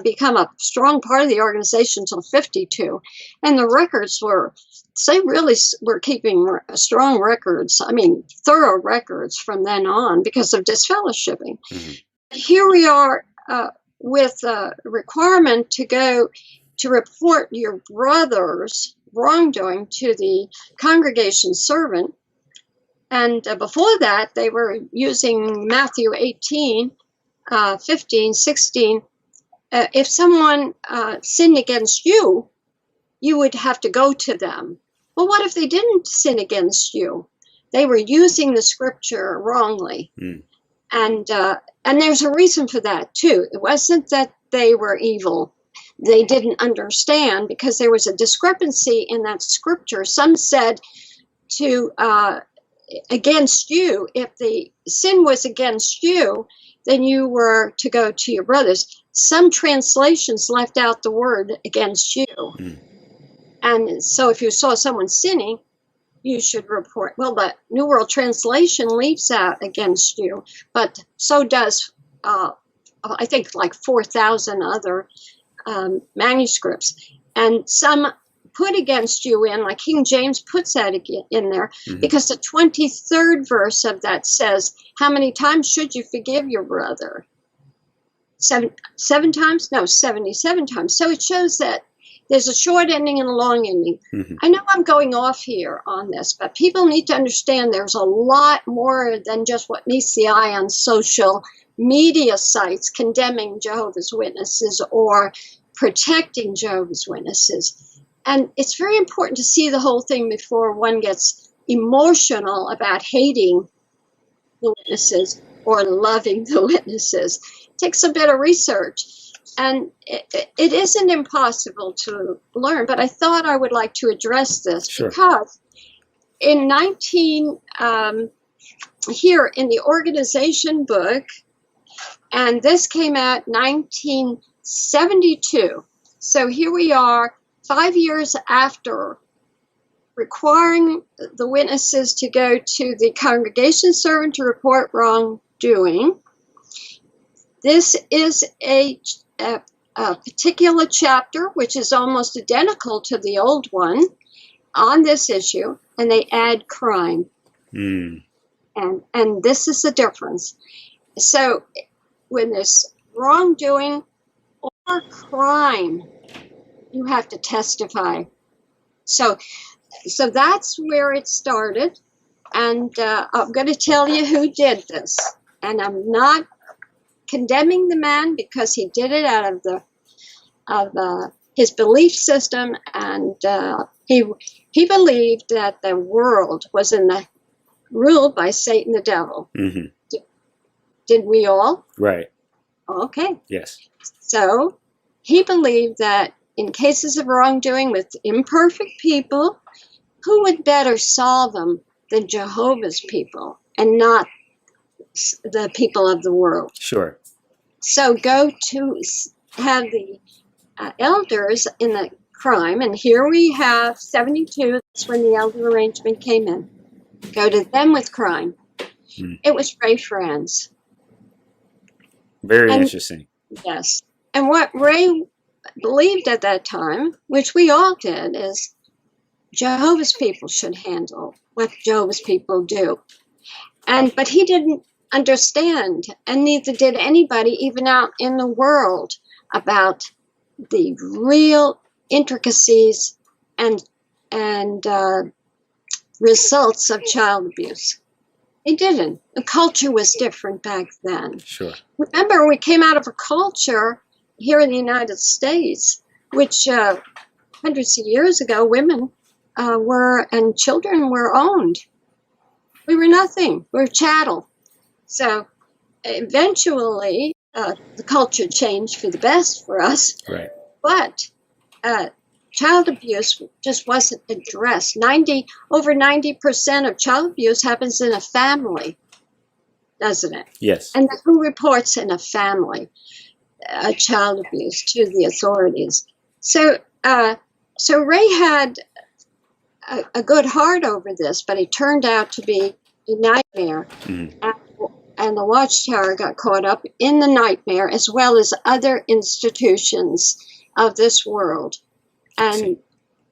become a strong part of the organization until 52, and the records were keeping strong records. I mean, thorough records from then on because of disfellowshipping. Here we are with a requirement to go to report your brother's wrongdoing to the congregation servant. And before that, they were using Matthew 18, 15, 16. If someone sinned against you, you would have to go to them. Well, what if they didn't sin against you? They were using the scripture wrongly. And there's a reason for that, too. It wasn't that they were evil. They didn't understand because there was a discrepancy in that scripture. Some said to against you, if the sin was against you, then you were to go to your brothers. Some translations left out the word against you. And so if you saw someone sinning, you should report. Well, the New World Translation leaves out against you, but so does, I think, like 4,000 other manuscripts. And some put against you in, like King James puts that in there, because the 23rd verse of that says, how many times should you forgive your brother? Seven times? No, 77 times. So it shows that there's a short ending and a long ending. I know I'm going off here on this, but people need to understand there's a lot more than just what meets the eye on social media sites condemning Jehovah's Witnesses or protecting Jehovah's Witnesses. And it's very important to see the whole thing before one gets emotional about hating the witnesses or loving the witnesses. takes a bit of research. And it isn't impossible to learn, but I thought I would like to address this because in here in the organization book, and this came out 1972. So here we are 5 years after requiring the witnesses to go to the congregation servant to report wrongdoing. This is a particular chapter, which is almost identical to the old one on this issue, and they add crime. And this is the difference. So when there's wrongdoing or crime, you have to testify. So that's where it started. And I'm going to tell you who did this. And I'm not condemning the man because he did it out of his belief system. And he believed that the world was ruled by Satan the devil. Mm-hmm. Did we all? Right. Okay. Yes. So he believed that in cases of wrongdoing with imperfect people, who would better solve them than Jehovah's people and not the people of the world? Sure. So go to have the elders in the crime, and here we have 72. That's when the elder arrangement came in. Go to them with crime. It was Ray Franz. Very interesting. Yes. And what Ray believed at that time, which we all did, is Jehovah's people should handle what Jehovah's people do. But he didn't understand, and neither did anybody, even out in the world, about the real intricacies and results of child abuse. They didn't. The culture was different back then. Sure. Remember, we came out of a culture here in the United States, which hundreds of years ago, women and children were owned. We were nothing. We were chattel. So eventually, the culture changed for the best for us. Right. But child abuse just wasn't addressed. Over 90% of child abuse happens in a family, doesn't it? Yes. And who reports in a family child abuse to the authorities? So Ray had a good heart over this, but it turned out to be a nightmare. Mm-hmm. And the Watchtower got caught up in the nightmare, as well as other institutions of this world. And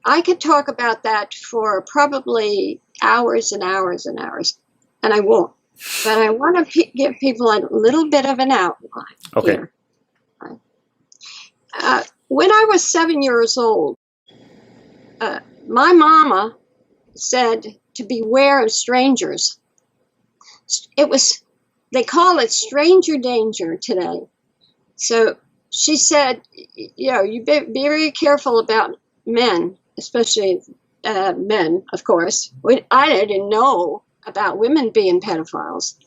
I could talk about that for probably hours and hours and hours, and I won't. But I want to give people a little bit of an outline here. When I was 7 years old, my mama said to beware of strangers. They call it stranger danger today. So she said, you be very careful about men, especially men, of course. I didn't know about women being pedophiles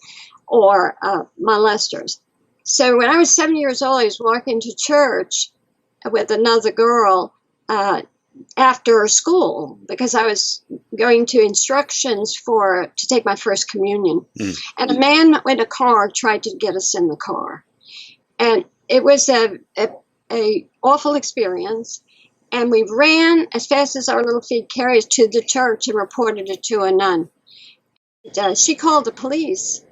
or molesters. So when I was 7 years old, I was walking to church with another girl after school because I was going to instructions to take my first communion. And a man in a car tried to get us in the car. And it was a awful experience. And we ran as fast as our little feet carried us to the church and reported it to a nun. And, she called the police,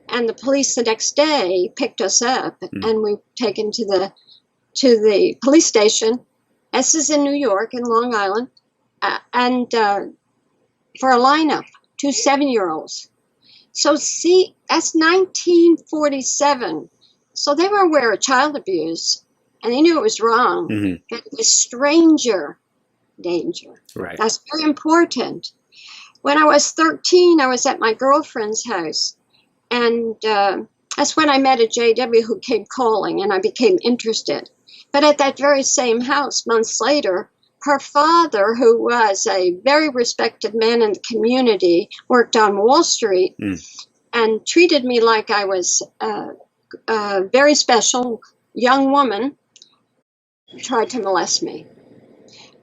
and the police the next day picked us up, and we were taken to the police station. This is in New York, in Long Island, and for a lineup, 2 7-year-olds. So see, that's 1947. So they were aware of child abuse, and they knew it was wrong. Mm-hmm. But it was stranger danger. Right. That's very important. When I was 13, I was at my girlfriend's house, and that's when I met a JW who came calling, and I became interested. But at that very same house, months later, her father, who was a very respected man in the community, worked on Wall Street and treated me like I was very special young woman tried to molest me.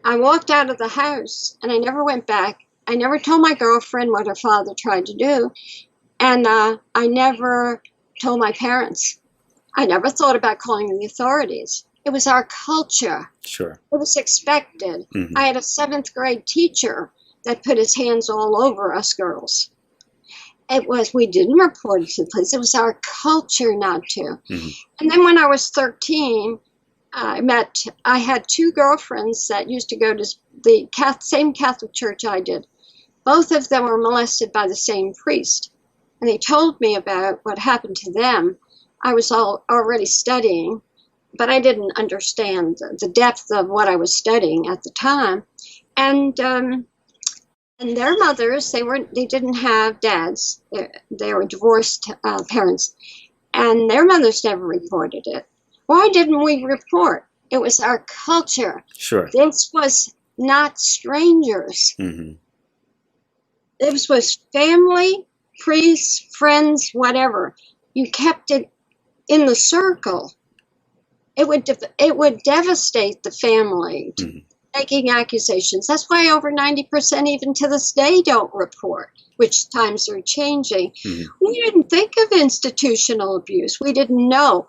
I walked out of the house and I never went back. I never told my girlfriend what her father tried to do. And I never told my parents. I never thought about calling the authorities. It was our culture. Sure. It was expected. I had a 7th grade teacher that put his hands all over us girls. We didn't report it to the police. It was our culture not to. And then when I was 13, I had 2 girlfriends that used to go to the same Catholic church I did. Both of them were molested by the same priest. And they told me about what happened to them. I was already studying, but I didn't understand the depth of what I was studying at the time. And their mothers, they didn't have dads. They were divorced parents. And their mothers never reported it. Why didn't we report? It was our culture. Sure. This was not strangers. This was family, priests, friends, whatever. You kept it in the circle. It would devastate the family, making accusations. That's why over 90% even to this day don't report, which times are changing. We didn't think of institutional abuse. We didn't know.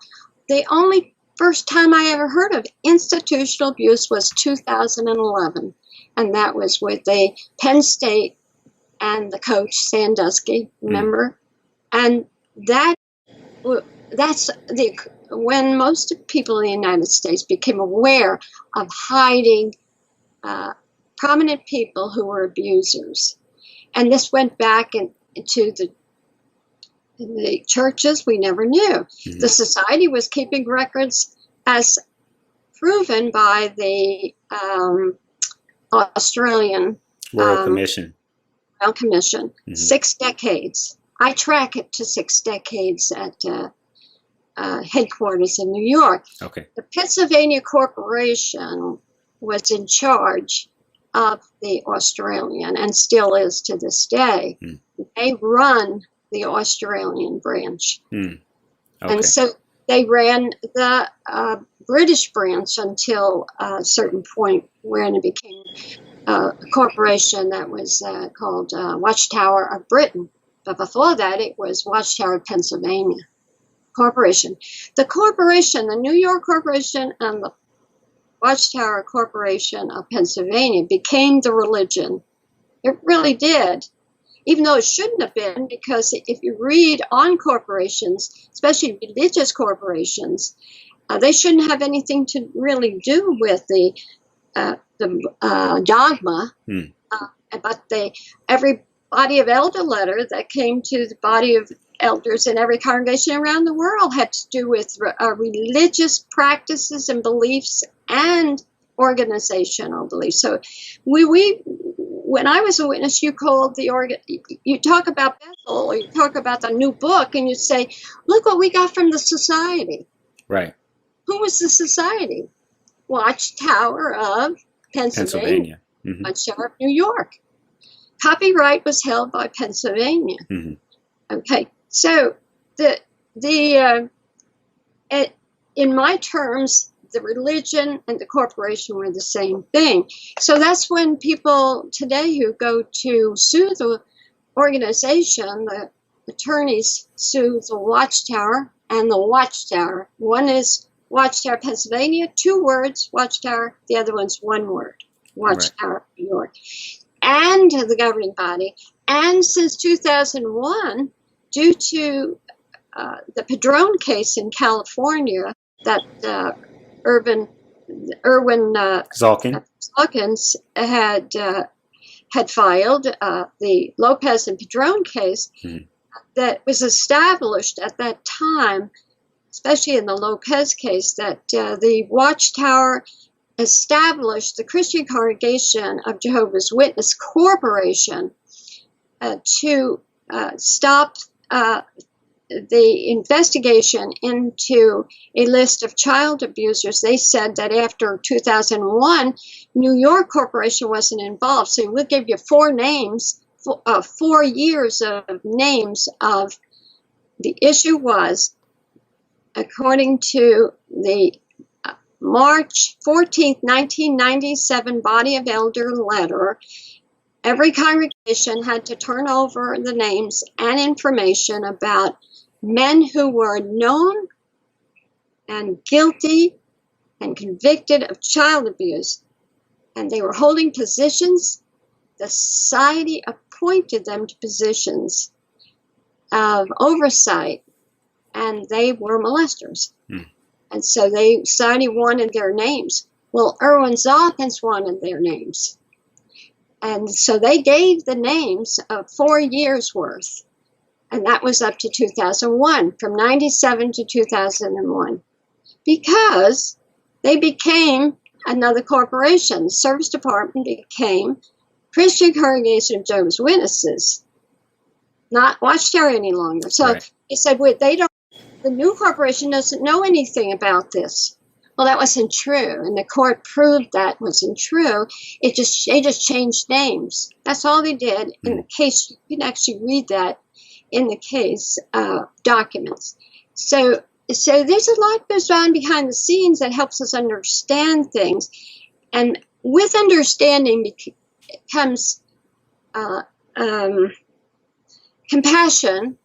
The only first time I ever heard of institutional abuse was 2011, and that was with the Penn State and the coach Sandusky, remember? And that's when most people in the United States became aware of hiding prominent people who were abusers. And this went back into the churches. We never knew. The society was keeping records as proven by the Australian Royal Commission. 6 decades. I track it to 6 decades at headquarters in New York. Okay. The Pennsylvania Corporation was in charge of the Australian and still is to this day. They run the Australian branch. Okay. And so they ran the British branch until a certain point when it became a corporation that was called Watchtower of Britain. But before that, it was Watchtower of Pennsylvania Corporation. The corporation, the New York Corporation and the Watchtower Corporation of Pennsylvania became the religion. It really did. Even though it shouldn't have been, because if you read on corporations, especially religious corporations, they shouldn't have anything to really do with the dogma. But every body of elder letter that came to the body of elders in every congregation around the world had to do with religious practices and beliefs and organizational beliefs. So when I was a witness, you talk about Bethel, or you talk about the new book, and you say, look what we got from the society. Right. Who was the society? Watchtower of Pennsylvania. Watchtower of New York. Copyright was held by Pennsylvania. Okay, so in my terms, the religion and the corporation were the same thing. So that's when people today who go to sue the organization, the attorneys sue the Watchtower and the Watchtower. One is Watchtower, Pennsylvania, 2 words, Watchtower. The other one's 1 word, Watchtower, New York. And the governing body. And since 2001, due to the Padron case in California that Erwin Zalkins had filed, the Lopez and Padron case, that was established at that time, especially in the Lopez case, that the Watchtower established the Christian Congregation of Jehovah's Witness Corporation to stop the investigation into a list of child abusers. They said that after 2001, New York Corporation wasn't involved. So we'll give you 4 names, 4 years of names of the issue was according to the March 14th, 1997 Body of Elder letter, every congregation had to turn over the names and information about men who were known and guilty and convicted of child abuse. And they were holding positions. The society appointed them to positions of oversight, and they were molesters. And so the society wanted their names. Well, Erwin Zawkins wanted their names. And so they gave the names of 4 years worth. And that was up to 2001, from 97 to 2001. Because they became another corporation. The service department became Christian Congregation of Jehovah's Witnesses, not Watchtower any longer. So He said, wait, the new corporation doesn't know anything about this. Well, that wasn't true, and the court proved that wasn't true. They just changed names. That's all they did in the case. You can actually read that in the case documents. So there's a lot goes on behind the scenes that helps us understand things, and with understanding comes compassion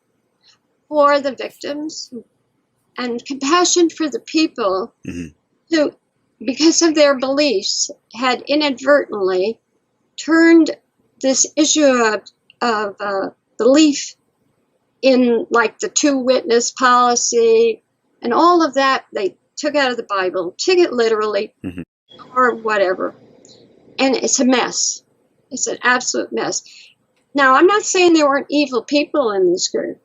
for the victims and compassion for the people who, because of their beliefs, had inadvertently turned this issue of belief in, like, the two-witness policy and all of that, they took out of the Bible, took it literally, or whatever. And it's a mess. It's an absolute mess. Now, I'm not saying there weren't evil people in this group.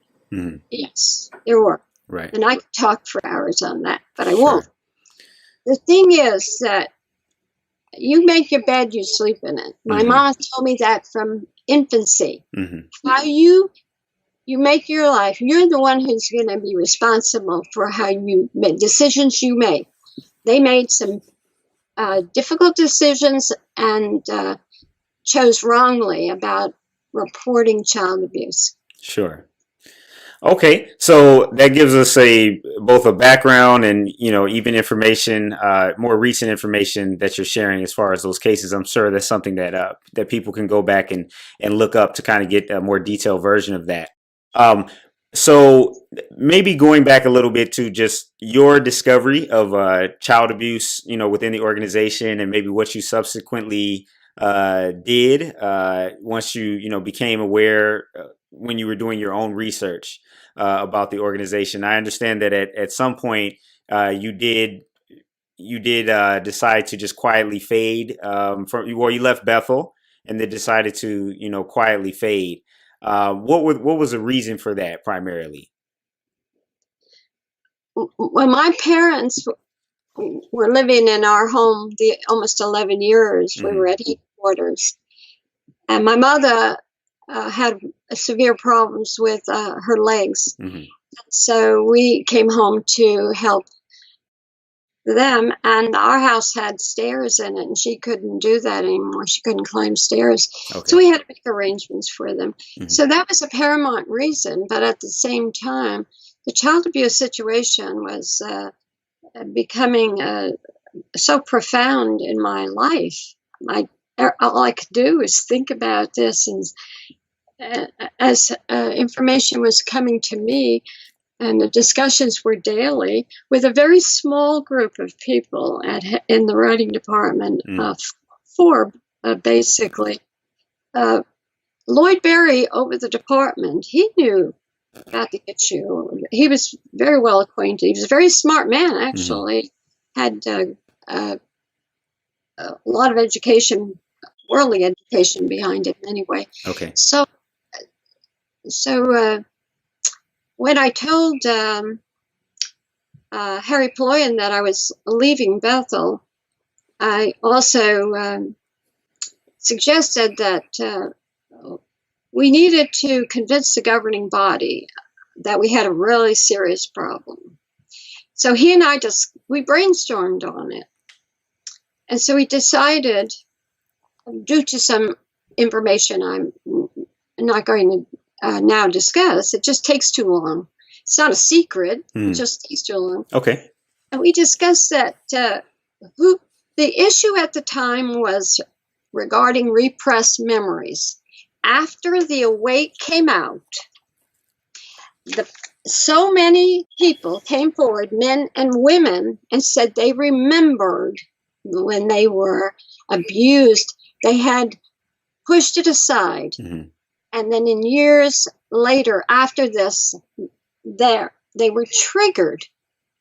Yes, there were. Right. And I could talk for hours on that, but I won't. The thing is that you make your bed, you sleep in it. My mom told me that from infancy. How you make your life, you're the one who's going to be responsible for how you make decisions you make. They made some difficult decisions and chose wrongly about reporting child abuse. Sure. Okay, so that gives us both a background and, even information, more recent information that you're sharing as far as those cases. I'm sure that's something that people can go back and look up to kind of get a more detailed version of that. So maybe going back a little bit to just your discovery of child abuse, within the organization, and maybe what you subsequently did once you became aware when you were doing your own research about the organization. I understand that at some point you did decide to just quietly fade you left Bethel and then decided to quietly fade. What was the reason for that primarily? When my parents were living in our home almost 11 years, we were at headquarters, and my mother had severe problems with her legs. So we came home to help them, and our house had stairs in it, and she couldn't do that anymore. She couldn't climb stairs. So we had to make arrangements for them. So that was a paramount reason, but at the same time, the child abuse situation was becoming so profound in my life. All I could do was think about this, and as information was coming to me, and the discussions were daily with a very small group of people in the writing department, four basically. Lloyd Berry over the department, he knew about the issue. He was very well acquainted. He was a very smart man, actually. Had a lot of education, worldly education behind him anyway. Okay. So when I told Harry Ployan that I was leaving Bethel, I also suggested that we needed to convince the governing body that we had a really serious problem. So he and I we brainstormed on it. And so we decided, due to some information I'm not going to now discuss, it just takes too long. it's not a secret, just these children. Okay. And we discussed that the issue at the time was regarding repressed memories. After The Awake came out, so many people came forward, men and women, and said they remembered when they were abused, they had pushed it aside. And then in years later, after this, they were triggered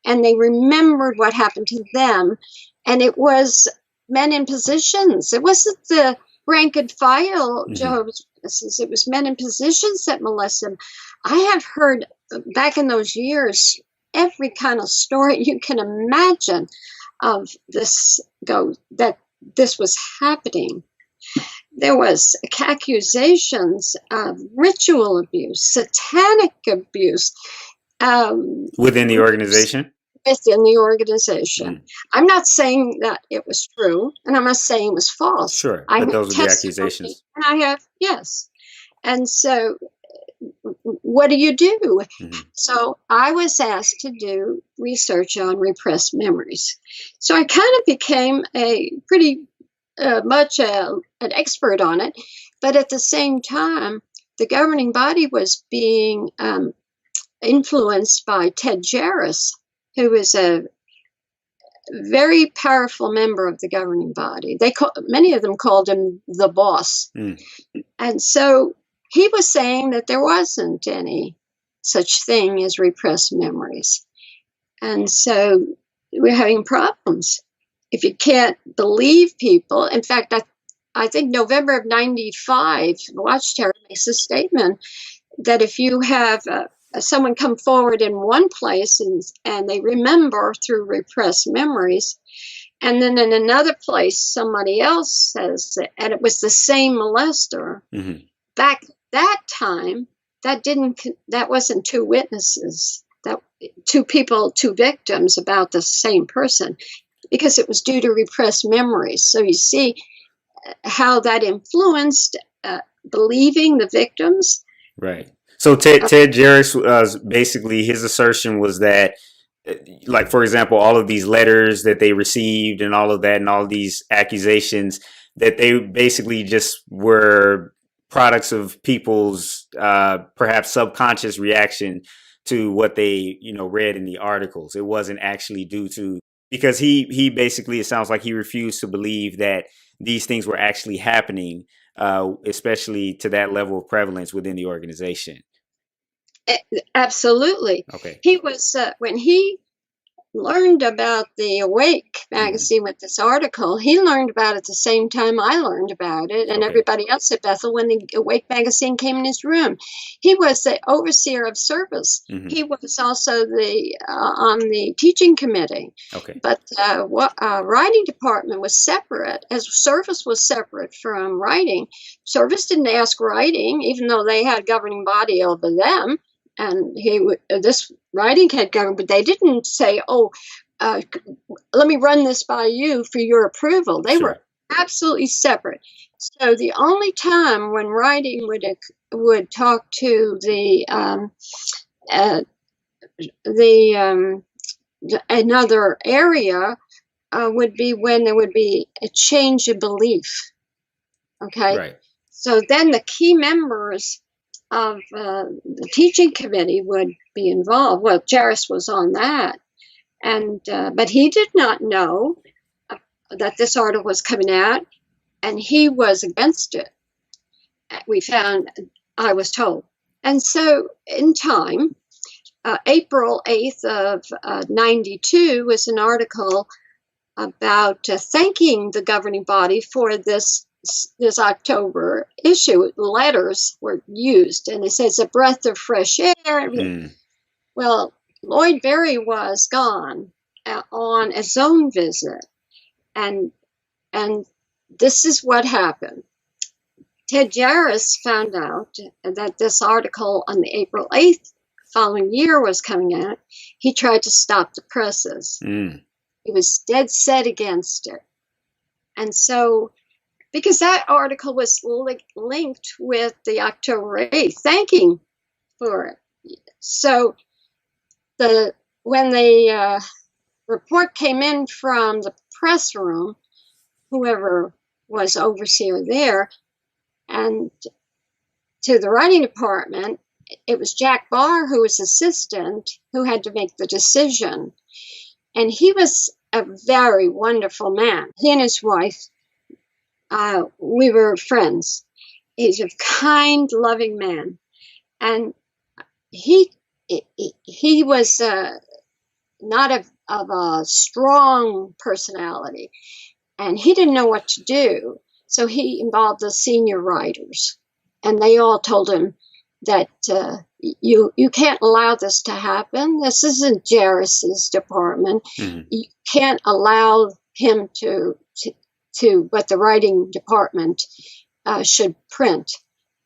and they remembered what happened to them. And it was men in positions. It wasn't the rank and file Jehovah's Witnesses. It was men in positions that molested them. I have heard back in those years every kind of story you can imagine of this that this was happening. There was accusations of ritual abuse, satanic abuse. Within the organization? Within the organization. I'm not saying that it was true, and I'm not saying it was false. Sure, but those are the accusations. And I have, yes. And so what do you do? So I was asked to do research on repressed memories. So I kind of became a pretty much an expert on it, but at the same time, the governing body was being influenced by Ted Jarris, who is a very powerful member of the governing body. Many of them called him the boss. And so he was saying that there wasn't any such thing as repressed memories. And so we're having problems. If you can't believe people, in fact, I think November of 95, Watchtower makes a statement that if you have someone come forward in one place and they remember through repressed memories, and then in another place somebody else says, and it was the same molester, back that time, that wasn't two witnesses, that two victims about the same person, because it was due to repressed memories. So you see how that influenced believing the victims. Right. So Ted Jarris basically, his assertion was that, like, for example, all of these letters that they received and all of that and all of these accusations, that they basically just were products of people's perhaps subconscious reaction to what they, read in the articles. It wasn't actually due to, because he basically, it sounds like he refused to believe that these things were actually happening, especially to that level of prevalence within the organization. Absolutely. Okay. He was, when he learned about the Awake magazine with this article, he learned about it the same time I learned about it, and everybody else at Bethel when the Awake magazine came in his room. He was the overseer of service. He was also on the teaching committee. Okay. But writing department was separate, as service was separate from writing. Service didn't ask writing, even though they had governing body over them. And this writing had governed, but they didn't say, let me run this by you for your approval. They were absolutely separate. So the only time when writing would talk to another area would be when there would be a change of belief. Okay. Right. So then the key members of the teaching committee would be involved. Well, Jarris was on that, and but he did not know that this article was coming out, and he was against it. We found, I was told, and so in time, April 8th of 92 was an article about thanking the governing body for this October issue. Letters were used, and it says a breath of fresh air. Well, Lloyd Berry was gone on a zone visit, and this is what happened. Ted Jarris found out that this article on the April 8th following year was coming out. He tried to stop the presses. He was dead set against it, and so, because that article was linked with the October 8th, thanking for it. So when the report came in from the press room, whoever was overseer there, and to the writing department, it was Jack Barr, who was assistant, who had to make the decision. And he was a very wonderful man. He and his wife, we were friends. He's a kind, loving man. And he was not of a strong personality. And he didn't know what to do. So he involved the senior writers. And they all told him that you can't allow this to happen. This isn't Jairus's department. Mm-hmm. You can't allow him to what the writing department should print.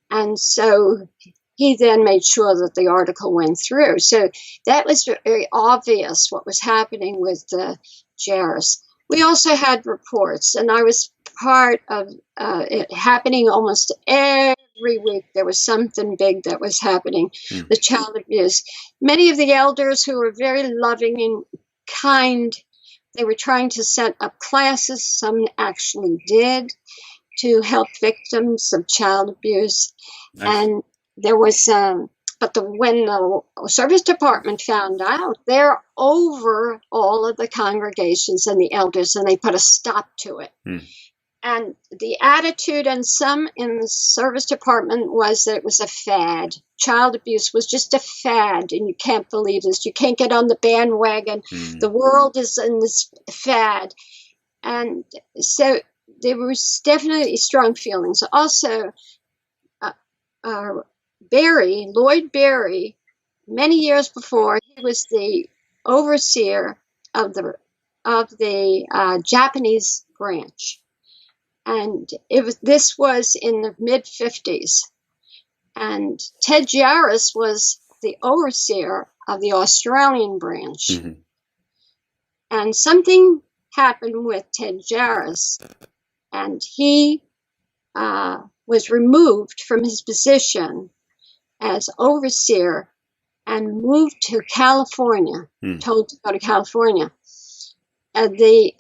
And so he then made sure that the article went through. So that was very obvious what was happening with Jairus. We also had reports, and I was part of it happening almost every week. There was something big that was happening. Mm. The child abuse. Many of the elders who were very loving and kind, they were trying to set up classes. Some actually did to help victims of child abuse. Nice. And there was, when the service department found out, they're over all of the congregations and the elders, and they put a stop to it. Mm. And the attitude and some in the service department was that it was a fad. Child abuse was just a fad, and you can't believe this. You can't get on the bandwagon. Mm. The world is in this fad. And so there was definitely strong feelings. Also, Lloyd Berry, many years before, he was the overseer of the Japanese branch. And this was in the mid-50s. And Ted Jairus was the overseer of the Australian branch. Mm-hmm. And something happened with Ted Jairus, and he was removed from his position as overseer and moved to California, told to go to California. The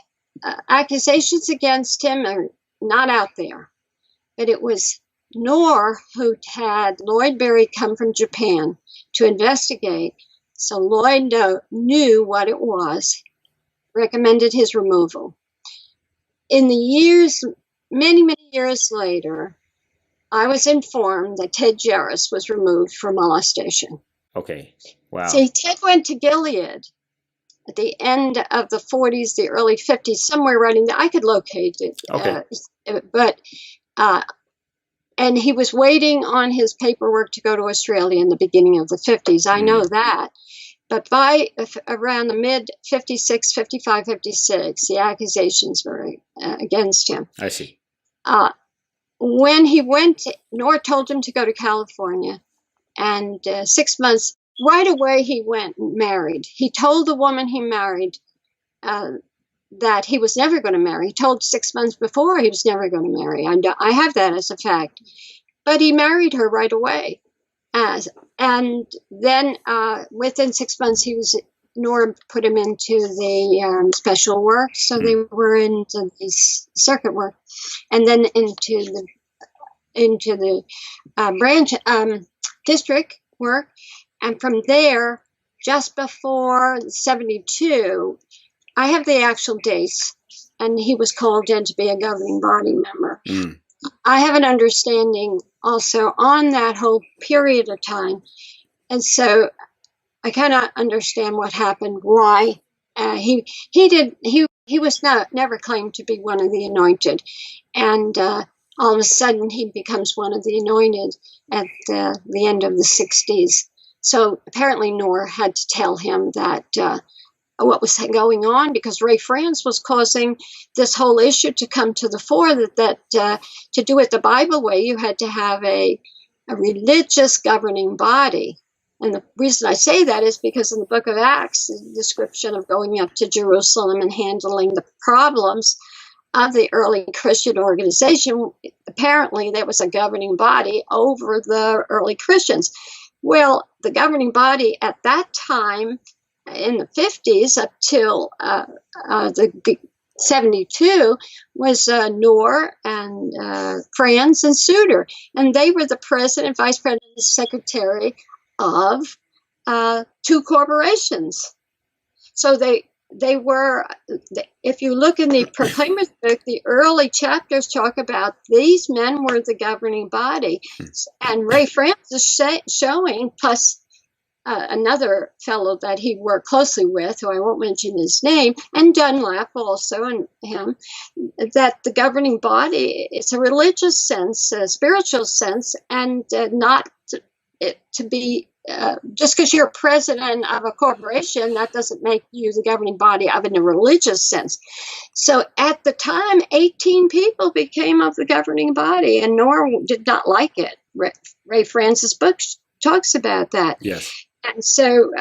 accusations against him are not out there, but it was Knorr who had Lloyd Berry come from Japan to investigate. So Lloyd knew what it was, recommended his removal. In the years, many, many years later, I was informed that Ted Jairus was removed for molestation. Okay. Wow. See, Ted went to Gilead at the end of the 40s, the early 50s, somewhere right in there. I could locate it. Okay. And he was waiting on his paperwork to go to Australia in the beginning of the 50s. I know that. But by around the mid-56, 55, 56, the accusations were against him. I see. When he went, Knorr told him to go to California. And 6 months, right away he went and married. He told the woman he married that he was never going to marry. He told 6 months before he was never going to marry. I have that as a fact. But he married her right away. And then within 6 months, Knorr put him into the special work. So they were into the circuit work, and then into the branch district work. And from there, just before 72, I have the actual dates, and he was called in to be a governing body member. Mm. I have an understanding also on that whole period of time. And so I kind of understand what happened, why he was never claimed to be one of the anointed. And all of a sudden he becomes one of the anointed at the end of the 60s. So apparently Knorr had to tell him that what was going on, because Ray France was causing this whole issue to come to the fore, that to do it the Bible way, you had to have a religious governing body. And the reason I say that is because in the book of Acts, the description of going up to Jerusalem and handling the problems of the early Christian organization, apparently there was a governing body over the early Christians. Well, the governing body at that time in the 50s up till the 72 was Knorr and Franz and Suter. And they were the president, vice president, and secretary of two corporations. So they were, if you look in the Proclaimer's book, the early chapters talk about these men were the governing body. And Ray Francis showing, plus another fellow that he worked closely with, who I won't mention his name, and Dunlap also, and him, that the governing body, it's a religious sense, a spiritual sense, and not to be, just because you're president of a corporation, that doesn't make you the governing body of in a religious sense. So at the time, 18 people became of the governing body, and Knorr did not like it. Ray Francis' book talks about that. Yes. And so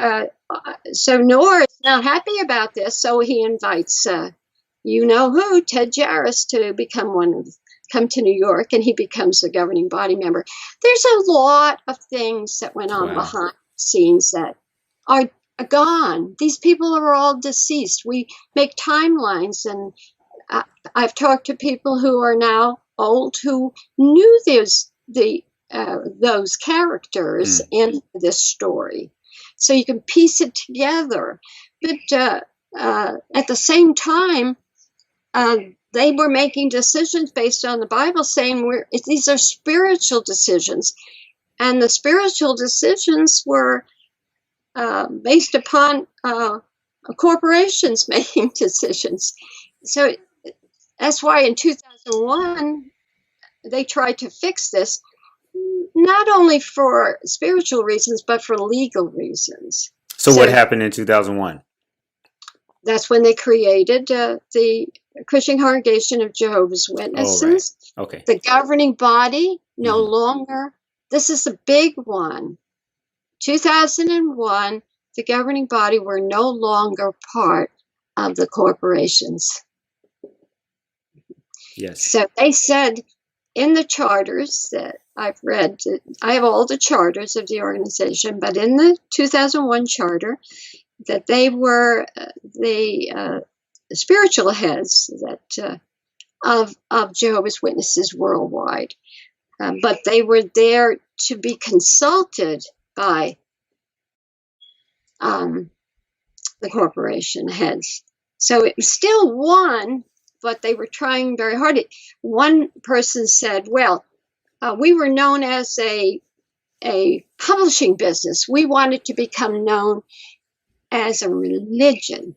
Knorr is not happy about this, so he invites, you know who, Ted Jarris, to come to New York, and he becomes a governing body member. There's a lot of things that went on behind the scenes that are gone. These people are all deceased. We make timelines, and I've talked to people who are now old who knew those characters in this story. So you can piece it together. But at the same time, they were making decisions based on the Bible, saying these are spiritual decisions. And the spiritual decisions were based upon corporations making decisions. So that's why in 2001, they tried to fix this, not only for spiritual reasons, but for legal reasons. So what happened in 2001? That's when they created the Christian Congregation of Jehovah's Witnesses. Oh, right. Okay. The governing body no longer, this is the big one. 2001, the governing body were no longer part of the corporations. Yes. So they said in the charters that I've read, I have all the charters of the organization, but in the 2001 charter, that they were the spiritual heads of Jehovah's Witnesses worldwide. But they were there to be consulted by the corporation heads. So it was still one, but they were trying very hard. One person said, well, we were known as a publishing business. We wanted to become known as a religion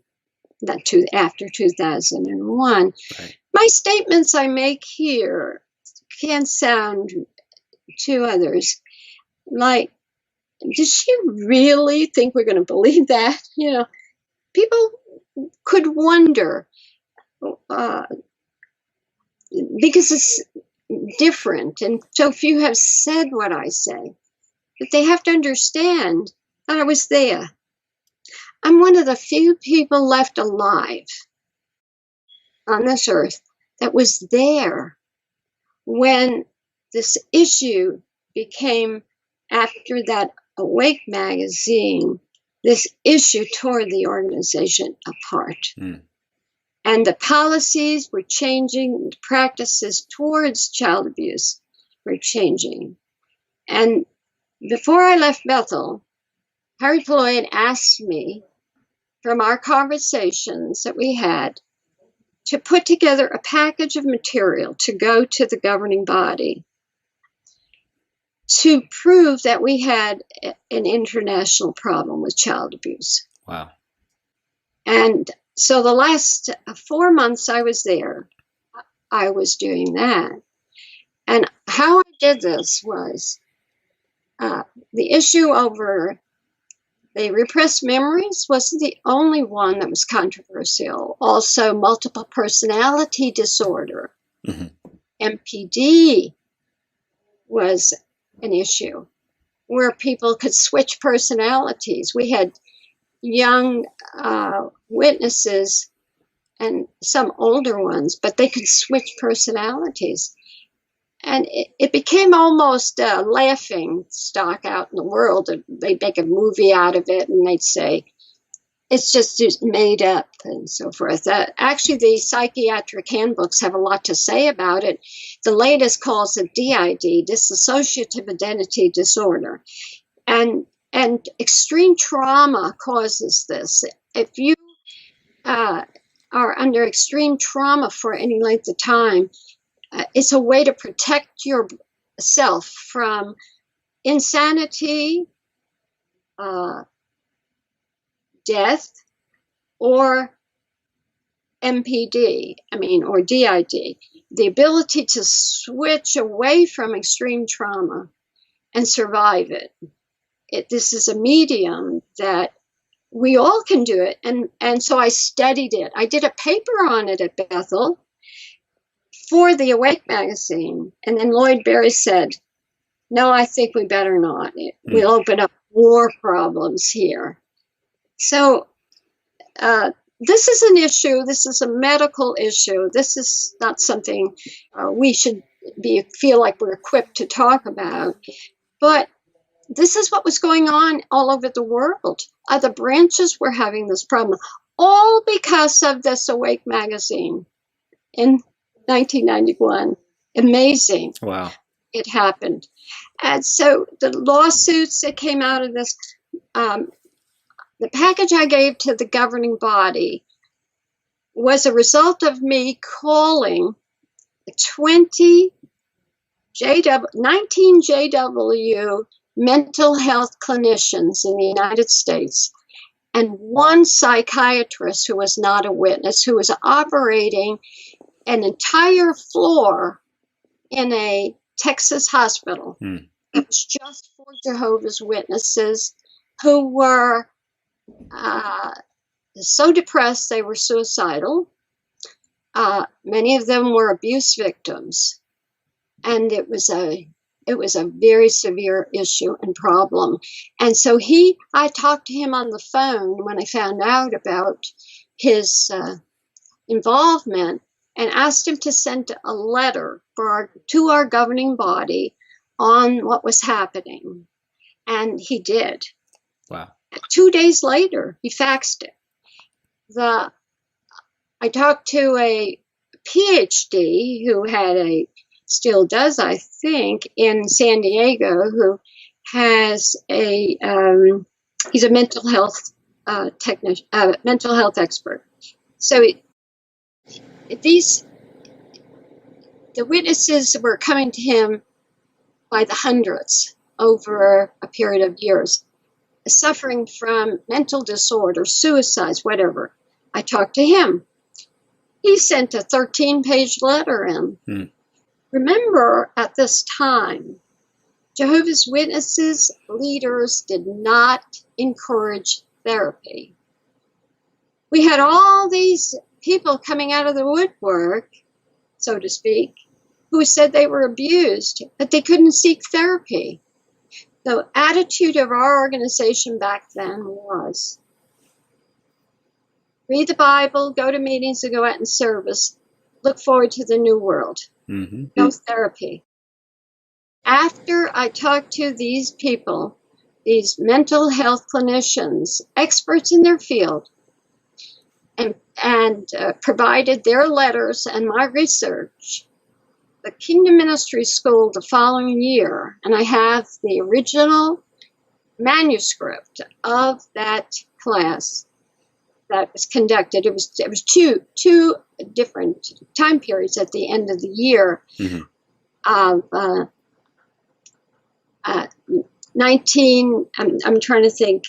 after 2001. Right. My statements I make here can sound to others like, does she really think we're going to believe that? You know, people could wonder because it's different and so few have said what I say. But they have to understand that I was there. I'm one of the few people left alive on this earth that was there when this issue became, after that Awake magazine, this issue tore the organization apart. And the policies were changing, the practices towards child abuse were changing. And before I left Bethel, Harry Floyd asked me, from our conversations that we had, to put together a package of material to go to the governing body to prove that we had an international problem with child abuse. Wow. And so the last 4 months I was there, I was doing that. And how I did this was the issue over the repressed memories wasn't the only one that was controversial. Also, multiple personality disorder, MPD, was an issue where people could switch personalities. We had young witnesses and some older ones, but they could switch personalities. And it became almost a laughing stock out in the world. They'd make a movie out of it, and they'd say, it's just made up and so forth. Actually, the psychiatric handbooks have a lot to say about it. The latest calls it DID, dissociative identity disorder. And extreme trauma causes this. If you are under extreme trauma for any length of time, it's a way to protect yourself from insanity, death, or MPD, or DID. The ability to switch away from extreme trauma and survive it. This is a medium that we all can do it. And so I studied it. I did a paper on it at Bethel for the Awake magazine. And then Lloyd Berry said, no, I think we better not. We'll open up more problems here. So this is an issue. This is a medical issue. This is not something we should feel like we're equipped to talk about. But this is what was going on all over the world. Other branches were having this problem, all because of this Awake magazine in 1991. Amazing. Wow. It happened. And so the lawsuits that came out of this, the package I gave to the governing body was a result of me calling 19 JW mental health clinicians in the United States and one psychiatrist who was not a witness, who was operating an entire floor in a Texas hospital. It was just for Jehovah's Witnesses who were so depressed they were suicidal. Many of them were abuse victims, and it was a very severe issue and problem. And so I talked to him on the phone when I found out about his involvement, and asked him to send a letter to our governing body on what was happening. And he did. Wow. 2 days later, he faxed it. I talked to a PhD who still does, I think, in San Diego, who has he's a mental health technician, mental health expert. So the witnesses were coming to him by the hundreds over a period of years, suffering from mental disorders, suicides, whatever. I talked to him. He sent a 13-page letter in. Remember, at this time, Jehovah's Witnesses leaders did not encourage therapy. We had all these people coming out of the woodwork, so to speak, who said they were abused, but they couldn't seek therapy. The attitude of our organization back then was, read the Bible, go to meetings, and go out in service, look forward to the new world. No therapy. After I talked to these people, these mental health clinicians, experts in their field, and provided their letters and my research, the Kingdom Ministry School the following year, and I have the original manuscript of that class that was conducted. It was two different time periods at the end of the year of 19. I'm trying to think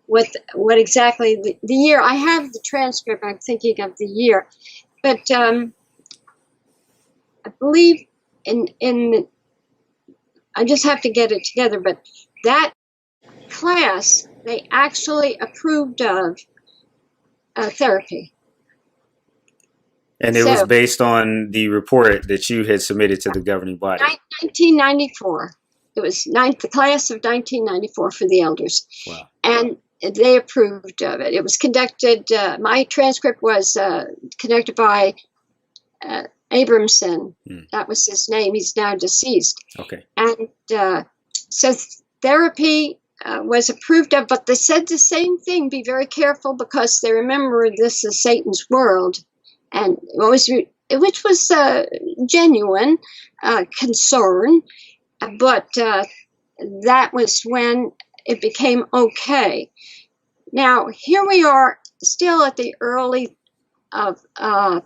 what exactly the year. I have the transcript. I'm thinking of the year, but I believe in. I just have to get it together. But that class, they actually approved of therapy. And it was based on the report that you had submitted to the governing body. 1994. It was the class of 1994 for the elders. Wow. And they approved of it. It was conducted, my transcript was conducted by Abramson. That was his name. He's now deceased. Okay. And so therapy was approved of, but they said the same thing: be very careful, because they remember this is Satan's world, and which was genuine concern, but that was when it became okay. Now, here we are still at the early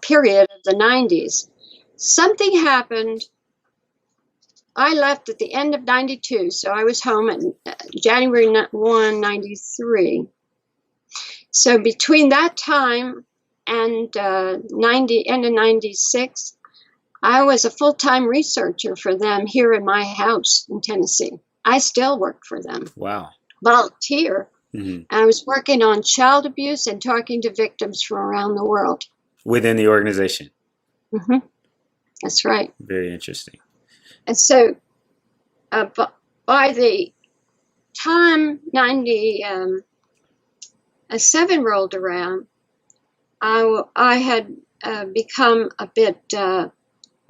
period of the 90s. Something happened. I left at the end of 92, so I was home at January 1, 93. So between that time and end of 96, I was a full-time researcher for them here in my house in Tennessee. I still work for them. Wow. Volunteer. Mm-hmm. And I was working on child abuse and talking to victims from around the world. Within the organization? Mm-hmm. That's right. Very interesting. And so by the time 97 rolled around, I had become a bit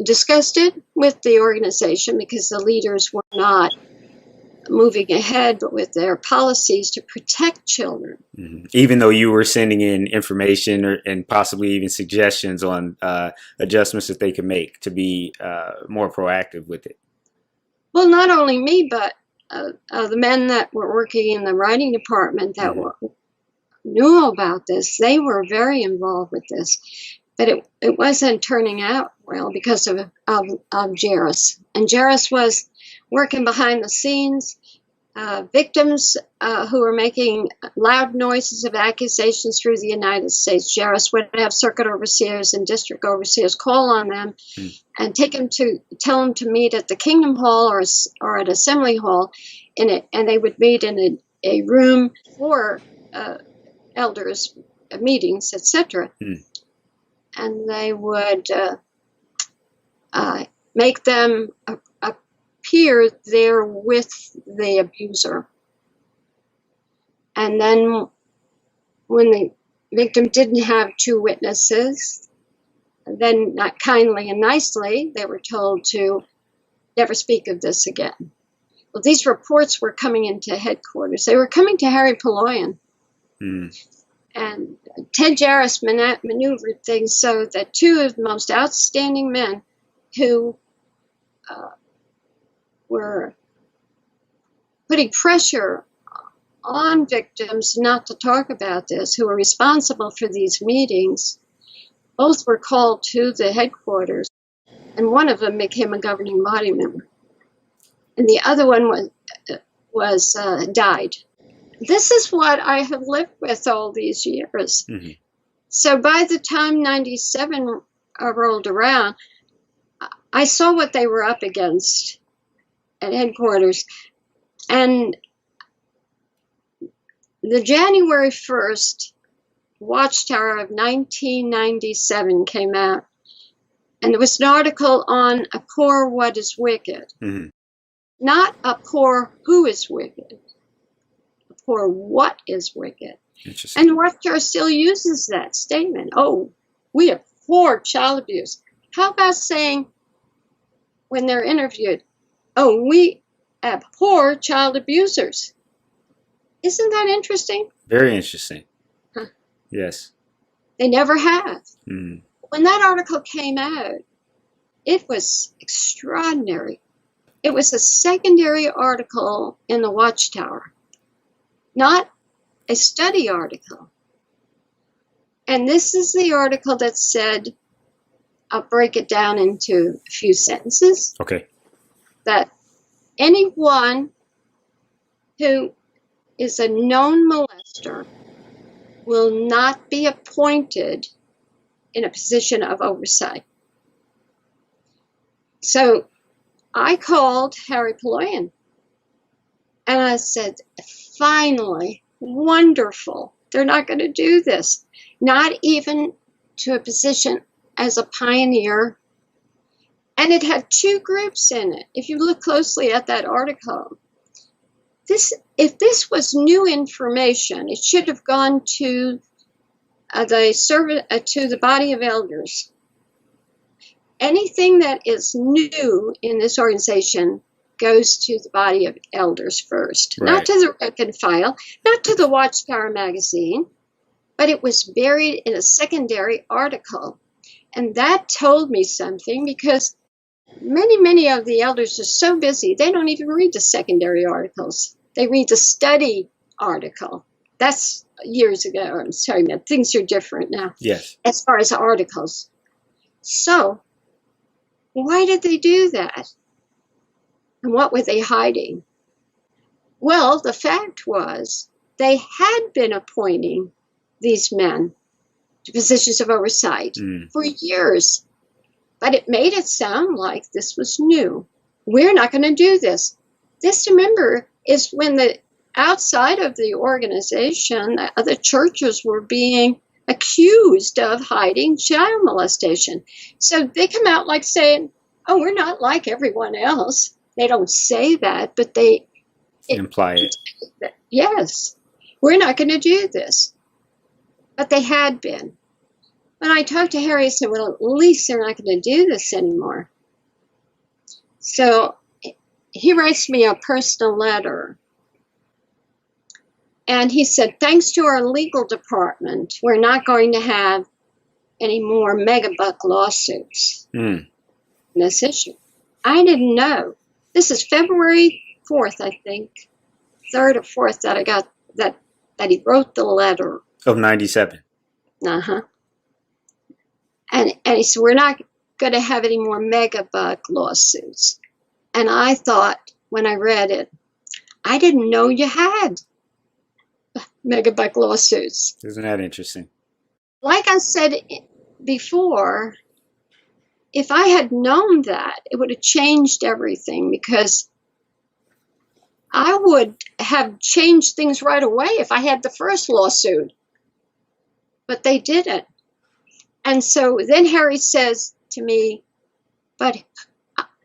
disgusted with the organization because the leaders were not moving ahead with their policies to protect children. Mm-hmm. Even though you were sending in information and possibly even suggestions on adjustments that they could make to be more proactive with it. Well, not only me, but the men that were working in the writing department that knew about this, they were very involved with this. But it wasn't turning out well because of Jairus. And Jairus was working behind the scenes. Victims who were making loud noises of accusations through the United States. Jairus would have circuit overseers and district overseers call on them and tell them to meet at the Kingdom Hall or at Assembly Hall, and they would meet in a room for elders meetings, etc. And they would make them appear there with the abuser. And then when the victim didn't have two witnesses, then not kindly and nicely, they were told to never speak of this again. Well, these reports were coming into headquarters. They were coming to Harry Poloyan. And Ted Jairus maneuvered things so that two of the most outstanding men who were putting pressure on victims not to talk about this, who were responsible for these meetings, both were called to the headquarters, and one of them became a governing body member, and the other one was died. This is what I have lived with all these years. Mm-hmm. So by the time 97 rolled around, I saw what they were up against at headquarters. And the January 1st Watchtower of 1997 came out. And there was an article on abhor what is wicked. Mm-hmm. Not abhor who is wicked. Abhor what is wicked. And the Watchtower still uses that statement. Oh, we abhor child abuse. How about saying, when they're interviewed, oh, we abhor child abusers. Isn't that interesting? Very interesting. Huh. Yes. They never have. Mm. When that article came out, it was extraordinary. It was a secondary article in the Watchtower, not a study article. And this is the article that said, I'll break it down into a few sentences. Okay. That anyone who is a known molester will not be appointed in a position of oversight. So I called Harry Poloyan and I said, finally, wonderful. They're not going to do this. Not even to a position as a pioneer. And it had two groups in it. If you look closely at that article, if this was new information, it should have gone to the body of elders. Anything that is new in this organization goes to the body of elders first, not to the rank and file, not to the Watchtower magazine, but it was buried in a secondary article. And that told me something, because many of the elders are so busy, they don't even read the secondary articles. They read the study article. That's years ago. I'm sorry, man. Things are different now. Yes. As far as articles. So, why did they do that? And what were they hiding? Well, the fact was they had been appointing these men to positions of oversight for years. But it made it sound like this was new. We're not going to do this. This, remember, is when the outside of the organization, the other churches were being accused of hiding child molestation. So they come out like saying, oh, we're not like everyone else. They don't say that, but they imply it. Yes, we're not going to do this. But they had been. When I talked to Harry, I said, well, at least they're not going to do this anymore. So he writes me a personal letter. And he said, thanks to our legal department, we're not going to have any more megabuck lawsuits in this issue. I didn't know. This is February 4th, I think, 3rd or 4th, that I got that he wrote the letter. Of 97. Uh-huh. And he said, we're not going to have any more megabuck lawsuits. And I thought, when I read it, I didn't know you had megabuck lawsuits. Isn't that interesting? Like I said before, if I had known that, it would have changed everything, because I would have changed things right away if I had the first lawsuit. But they didn't. And so then Harry says to me, but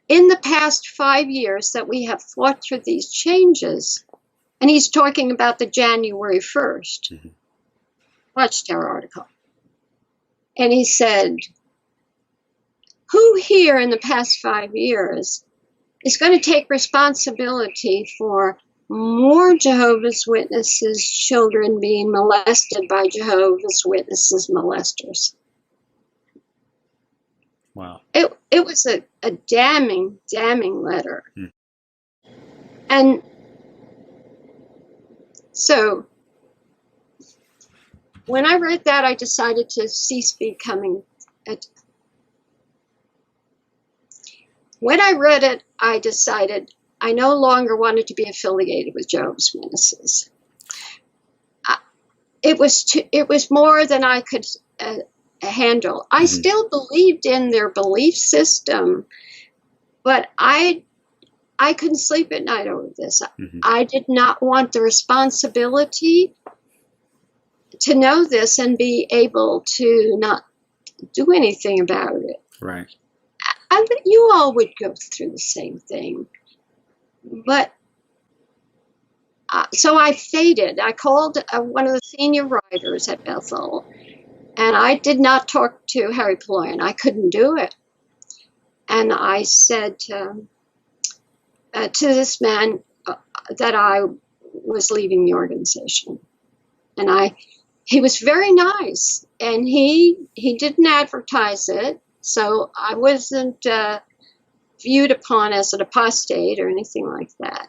in the past 5 years that we have fought through these changes, and he's talking about the January 1st Watchtower article. And he said, who here in the past 5 years is going to take responsibility for more Jehovah's Witnesses children being molested by Jehovah's Witnesses molesters? Wow. It was a damning letter. And so when I read that, I decided to cease becoming. When I read it, I decided I no longer wanted to be affiliated with Jehovah's Witnesses. It was more than I could handle. I still believed in their belief system, but I couldn't sleep at night over this. I did not want the responsibility to know this and be able to not do anything about it. Right. You all would go through the same thing. But so I faded. I called one of the senior writers at Bethel, and I did not talk to Harry Ployan. I couldn't do it. And I said to this man that I was leaving the organization. And he was very nice, and he didn't advertise it, so I wasn't viewed upon as an apostate or anything like that.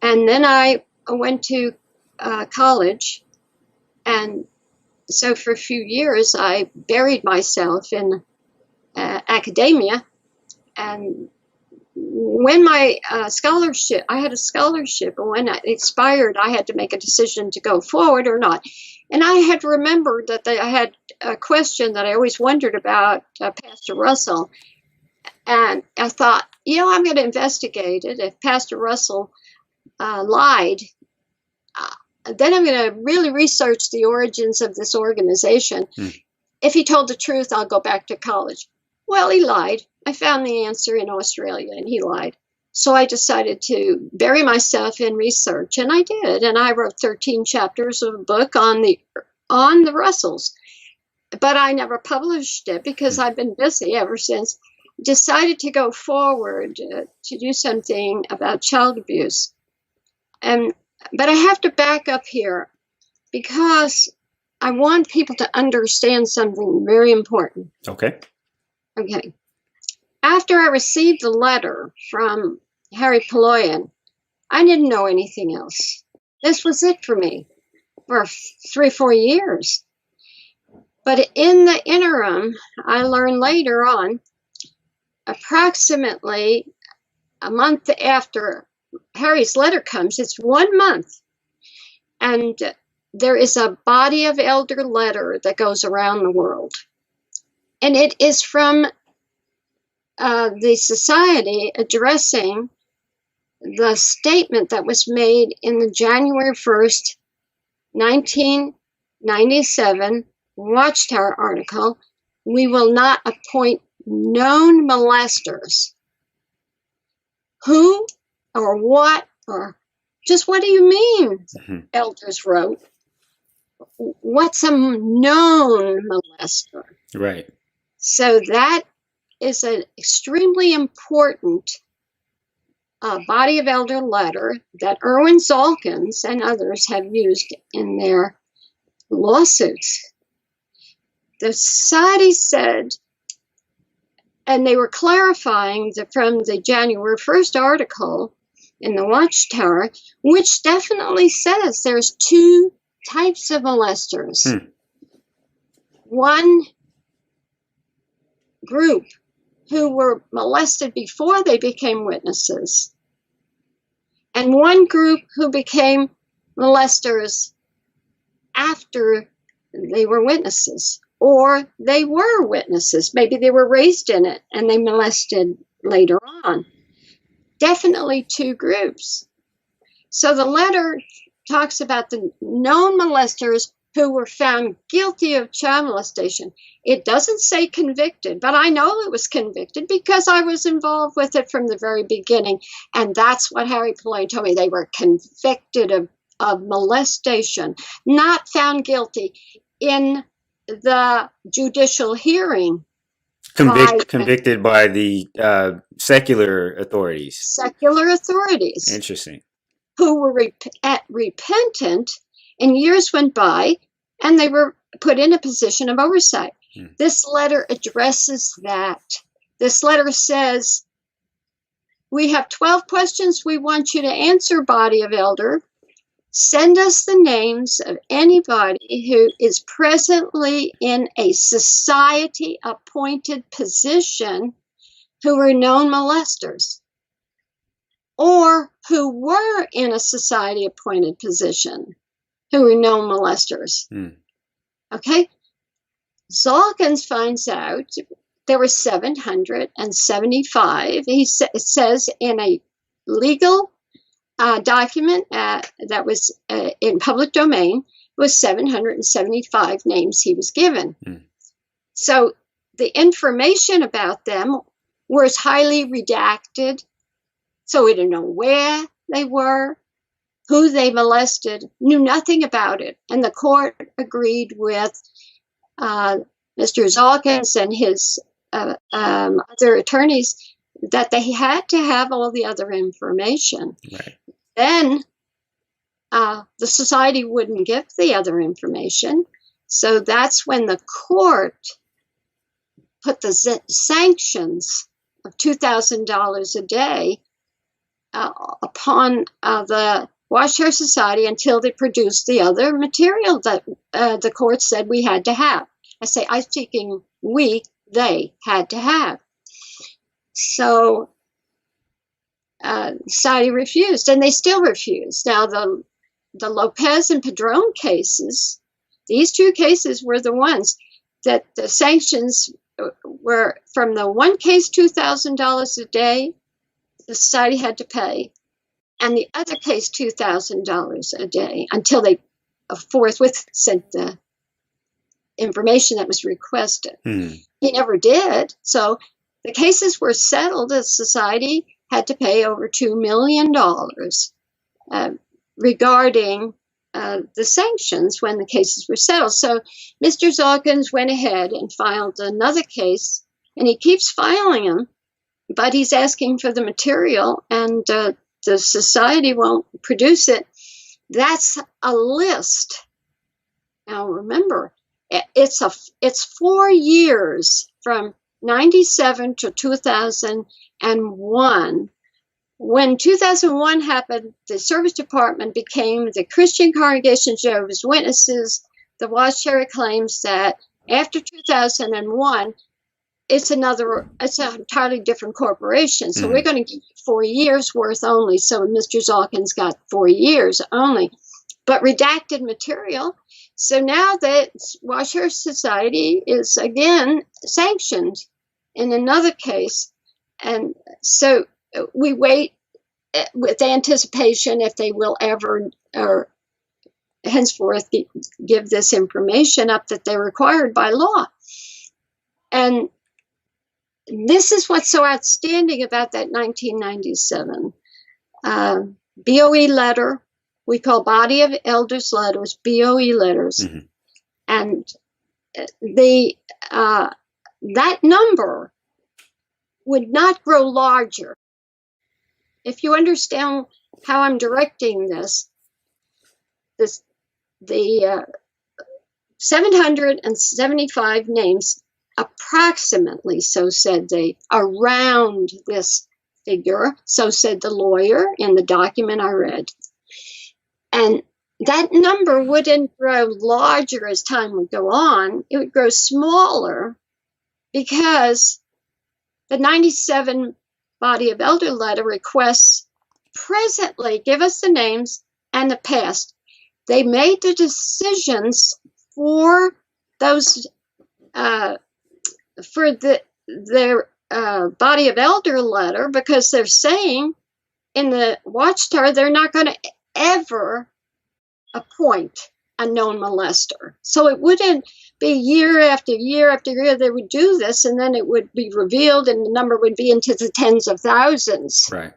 And then I went to college, and so for a few years I buried myself in academia. And when my scholarship, I had a scholarship, and when it expired, I had to make a decision to go forward or not. And I had remembered that I had a question that I always wondered about Pastor Russell. And I thought, I'm going to investigate it. If Pastor Russell lied, then I'm going to really research the origins of this organization. If he told the truth, I'll go back to college. Well, he lied. I found the answer in Australia, and he lied. So I decided to bury myself in research, and I did. And I wrote 13 chapters of a book on the Russells. But I never published it because I've been busy ever since. decided to go forward to do something about child abuse. But I have to back up here because I want people to understand something very important. Okay. After I received the letter from Harry Poloyan, I didn't know anything else. This was it for me for 3-4 years. But in the interim, I learned later on, approximately a month after Harry's letter comes, it's 1 month, and there is a body of elder letter that goes around the world. And it is from the society addressing the statement that was made in the January 1st, 1997 Watchtower article, "We will not appoint known molesters." Who or what or just what do you mean? Elders wrote. What's a known molester? Right. So that is an extremely important body of elder letter that Erwin Zalkins and others have used in their lawsuits. The society said, and they were clarifying from the January 1st article in the Watchtower, which definitely says there's 2 types of molesters. One group who were molested before they became witnesses, and one group who became molesters after they were witnesses, or they were witnesses. Maybe they were raised in it and they molested later on. Definitely 2 groups. So the letter talks about the known molesters who were found guilty of child molestation. It doesn't say convicted, but I know it was convicted because I was involved with it from the very beginning. And that's what Harry Poloyan told me. They were convicted of molestation, not found guilty in the judicial hearing. Convicted by the secular authorities. Secular authorities. Interesting. Who were repentant, and years went by, and they were put in a position of oversight. This letter addresses that. This letter says, we have 12 questions we want you to answer, body of elder. Send us the names of anybody who is presently in a society-appointed position who are known molesters, or who were in a society-appointed position who were known molesters. Okay? Zalkins finds out there were 775. It says in a legal document that was in public domain, was 775 names he was given. So the information about them was highly redacted, so we didn't know where they were, who they molested, knew nothing about it. And the court agreed with Mr. Zalkins and his other attorneys that they had to have all the other information. Right. Then the society wouldn't give the other information. So that's when the court put the sanctions of $2,000 a day upon the Watchtower Society until they produced the other material that the court said we had to have. I'm speaking we, they had to have. So society refused, and they still refuse. Now, the Lopez and Padron cases, these 2 cases were the ones that the sanctions were from the one case, $2,000 a day, the society had to pay, and the other case, $2,000 a day, until they forthwith sent the information that was requested. He never did. So the cases were settled. The society had to pay over $2 million regarding the sanctions when the cases were settled. So Mr. Zalkins went ahead and filed another case And he keeps filing them, but he's asking for the material, and the society won't produce it. That's a list. Now remember, it's 4 years from 97 to 2001. When 2001 happened, the service department became the Christian Congregation of Jehovah's Witnesses. The Washington claims that after 2001, it's an entirely different corporation. So we're going to give you 4 years worth only. So Mr. Zalkin's got 4 years only, but redacted material. So now that Washer Society is again sanctioned in another case. And so we wait with anticipation if they will ever or henceforth give this information up that they're required by law. And this is what's so outstanding about that 1997 BOE letter. We call Body of Elders letters BOE letters. And that number would not grow larger. If you understand how I'm directing this, the 775 names, approximately, so said they, around this figure, so said the lawyer in the document I read. And that number wouldn't grow larger as time would go on. It would grow smaller because the 97 Body of Elder letter requests presently give us the names and the past. They made the decisions for those for their Body of Elder letter, because they're saying in the Watchtower they're not going to ever appoint a known molester. So it wouldn't be year after year after year they would do this, and then it would be revealed and the number would be into the tens of thousands. Right.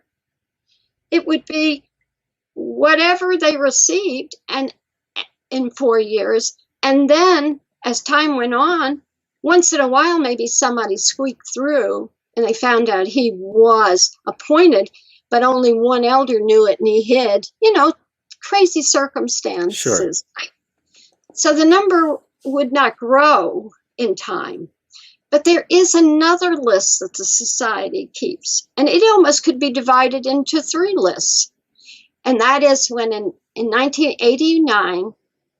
It would be whatever they received and in 4 years. And then as time went on, once in a while, maybe somebody squeaked through and they found out he was appointed, but only one elder knew it and he hid, crazy circumstances. Sure. So the number would not grow in time. But there is another list that the society keeps, and it almost could be divided into 3 lists. And that is when in 1989,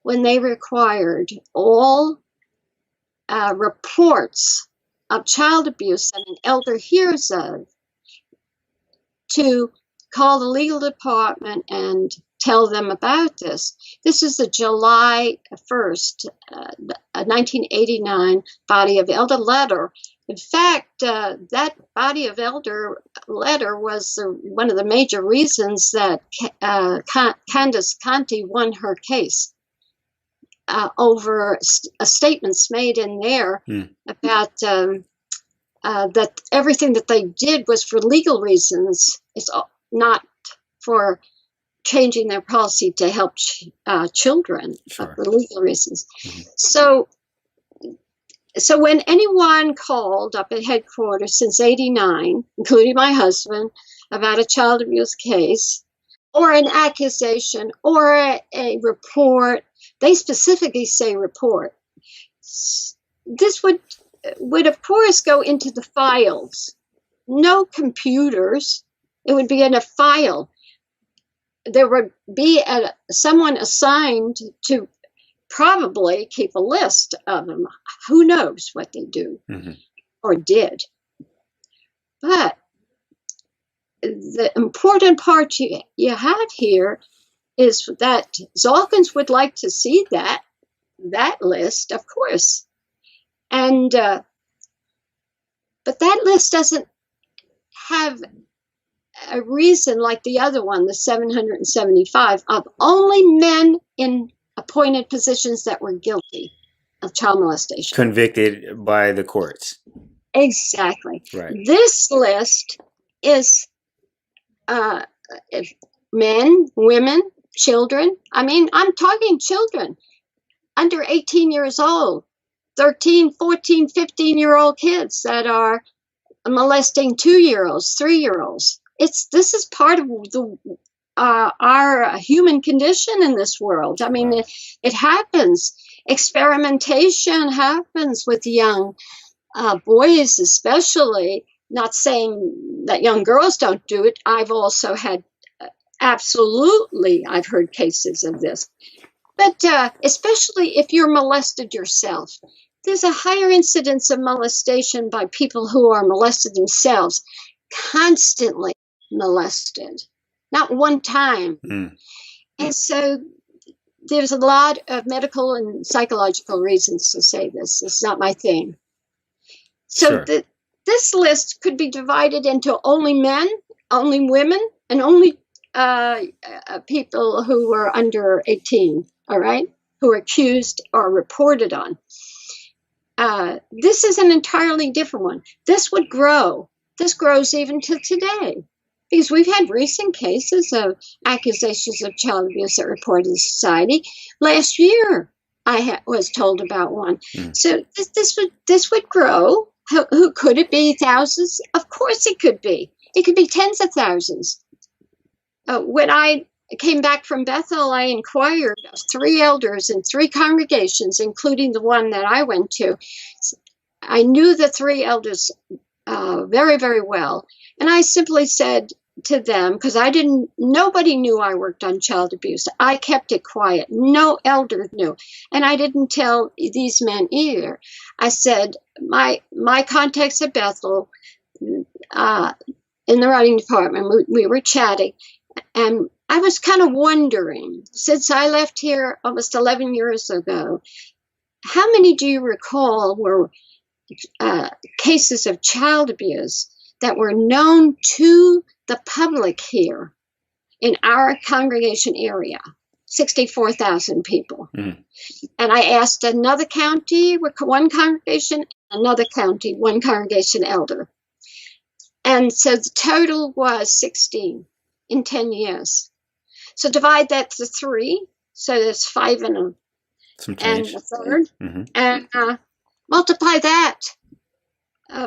when they required all reports of child abuse that an elder hears of to call the legal department and tell them about this. This is the July 1st, 1989 Body of Elder letter. In fact, that Body of Elder letter was one of the major reasons that Candace Conti won her case over statements made in there about that everything that they did was for legal reasons. It's not for changing their policy to help children, for legal reasons. So when anyone called up at headquarters since '89, including my husband, about a child abuse case or an accusation or a report, they specifically say report. This would of course go into the files. No computers. It would be in a file. There would be someone assigned to probably keep a list of them. Who knows what they do or did. But the important part you have here is that Zalkins would like to see that list, of course. And but that list doesn't have a reason like the other one, the 775, of only men in appointed positions that were guilty of child molestation. Convicted by the courts. Exactly. Right. This list is men, women, children. I mean, I'm talking children under 18 years old. 13, 14, 15-year-old kids that are molesting 2-year-olds, 3-year-olds. This is part of our human condition in this world. I mean, it happens. Experimentation happens with young boys, especially. Not saying that young girls don't do it. I've also had I've heard cases of this. But especially if you're molested yourself, there's a higher incidence of molestation by people who are molested themselves, constantly molested, not one time. And so there's a lot of medical and psychological reasons to say this. It's not my thing. So Sure. this list could be divided into only men, only women, and only people who were under 18, all right, who were accused or reported on. This is an entirely different one. This would grow. This grows even to today, because we've had recent cases of accusations of child abuse that reported in society. Last year, I was told about one. So this would grow. Who could it be? Thousands? Of course it could be. It could be tens of thousands. When I came back from Bethel, I inquired of 3 elders in 3 congregations, including the one that I went to. I knew the 3 elders very, very well. And I simply said to them, because nobody knew I worked on child abuse. I kept it quiet. No elder knew. And I didn't tell these men either. I said, my contacts at Bethel, in the writing department, we were chatting. And I was kind of wondering, since I left here almost 11 years ago, how many do you recall were cases of child abuse that were known to the public here in our congregation area? 64,000 people. And I asked another county, one congregation, another county, one congregation elder. And so the total was 16 in 10 years. So divide that to 3. So there's 5 and a third. And multiply that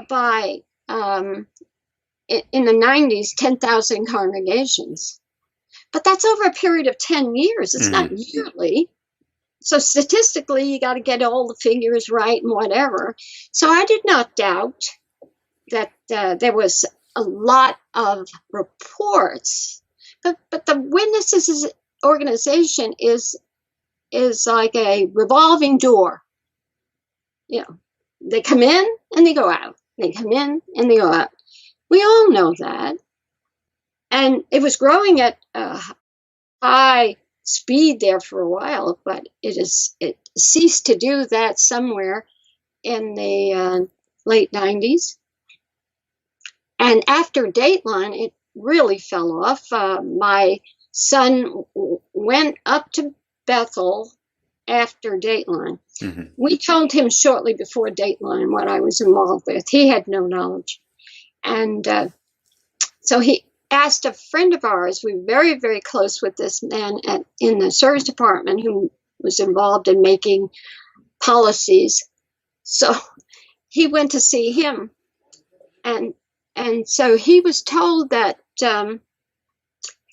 by, in the 90s, 10,000 congregations. But that's over a period of 10 years. It's not yearly. So statistically, you got to get all the figures right and whatever. So I did not doubt that there was a lot of reports. But the witnesses organization is like a revolving door. You know, they come in and they go out. They come in and they go out. We all know that. And it was growing at high speed there for a while, but it ceased to do that somewhere in the late 90s. And after Dateline, it really fell off. My son went up to Bethel after Dateline. We told him shortly before Dateline what I was involved with. He had no knowledge. And so he asked a friend of ours, we were very, very close with this man in the service department who was involved in making policies. So he went to see him. And so he was told that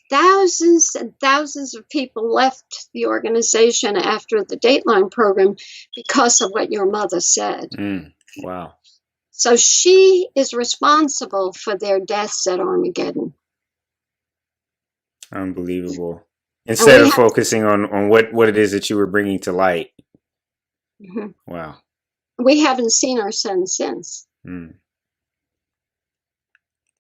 thousands and thousands of people left the organization after the Dateline program because of what your mother said. Wow. So she is responsible for their deaths at Armageddon. Unbelievable. Instead of focusing on what it is that you were bringing to light. Wow. We haven't seen our son since.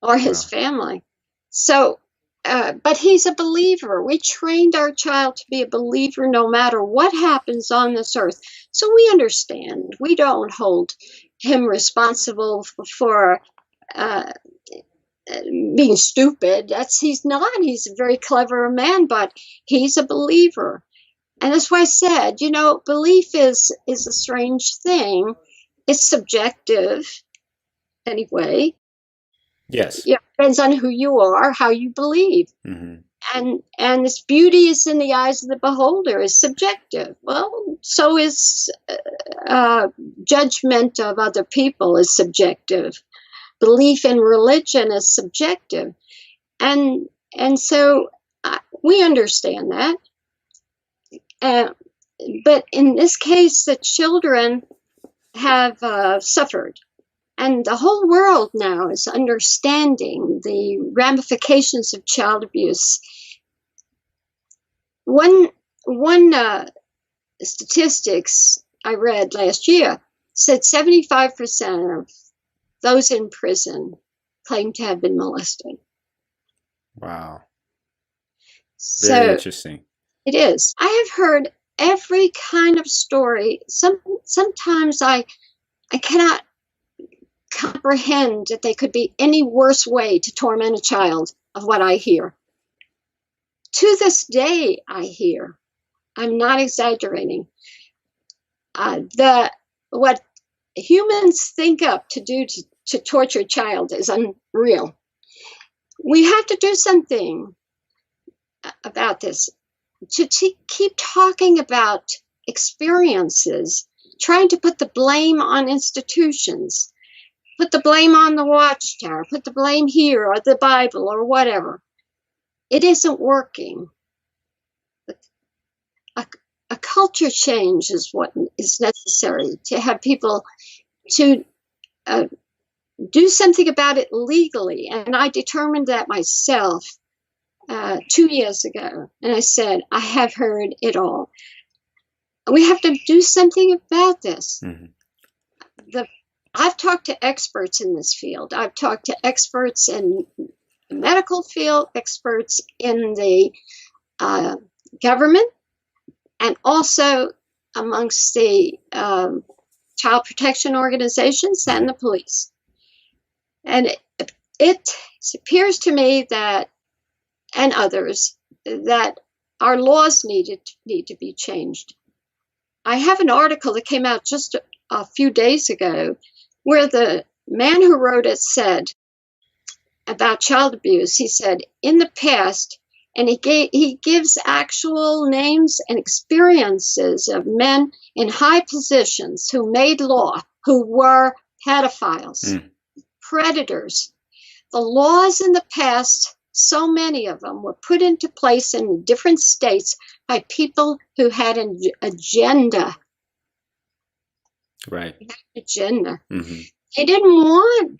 Or his family. So, but he's a believer. We trained our child to be a believer no matter what happens on this earth. So we understand. We don't hold him responsible for being stupid. He's not. He's a very clever man, but he's a believer. And that's why I said, belief is a strange thing. It's subjective anyway. Yes. It depends on who you are, how you believe. and this beauty is in the eyes of the beholder, is subjective. Well, so is judgment of other people is subjective. Belief in religion is subjective, and so we understand that. But in this case, the children have suffered. And the whole world now is understanding the ramifications of child abuse. One statistics I read last year said 75% of those in prison claim to have been molested. Wow. So Very interesting. it is. I have heard every kind of story. Sometimes I cannot comprehend that they could be any worse way to torment a child of what I hear. To this day, I hear. I'm not exaggerating. What humans think up to do to torture a child is unreal. We have to do something about this. To keep talking about experiences, trying to put the blame on institutions, put the blame on the Watchtower, put the blame here or the Bible or whatever. It isn't working. A culture change is what is necessary to have people to do something about it legally. And I determined that myself 2 years ago. And I said, I have heard it all. We have to do something about this. Mm-hmm. I've talked to experts in this field. I've talked to experts in the medical field, experts in the government, and also amongst the child protection organizations and the police. And it appears to me that, and others, that our laws need to be changed. I have an article that came out just a few days ago where the man who wrote it said about child abuse, he said, in the past, and he gives actual names and experiences of men in high positions who made law, who were pedophiles, predators. The laws in the past, so many of them were put into place in different states by people who had an agenda. Right. Agenda. Mm-hmm. They didn't want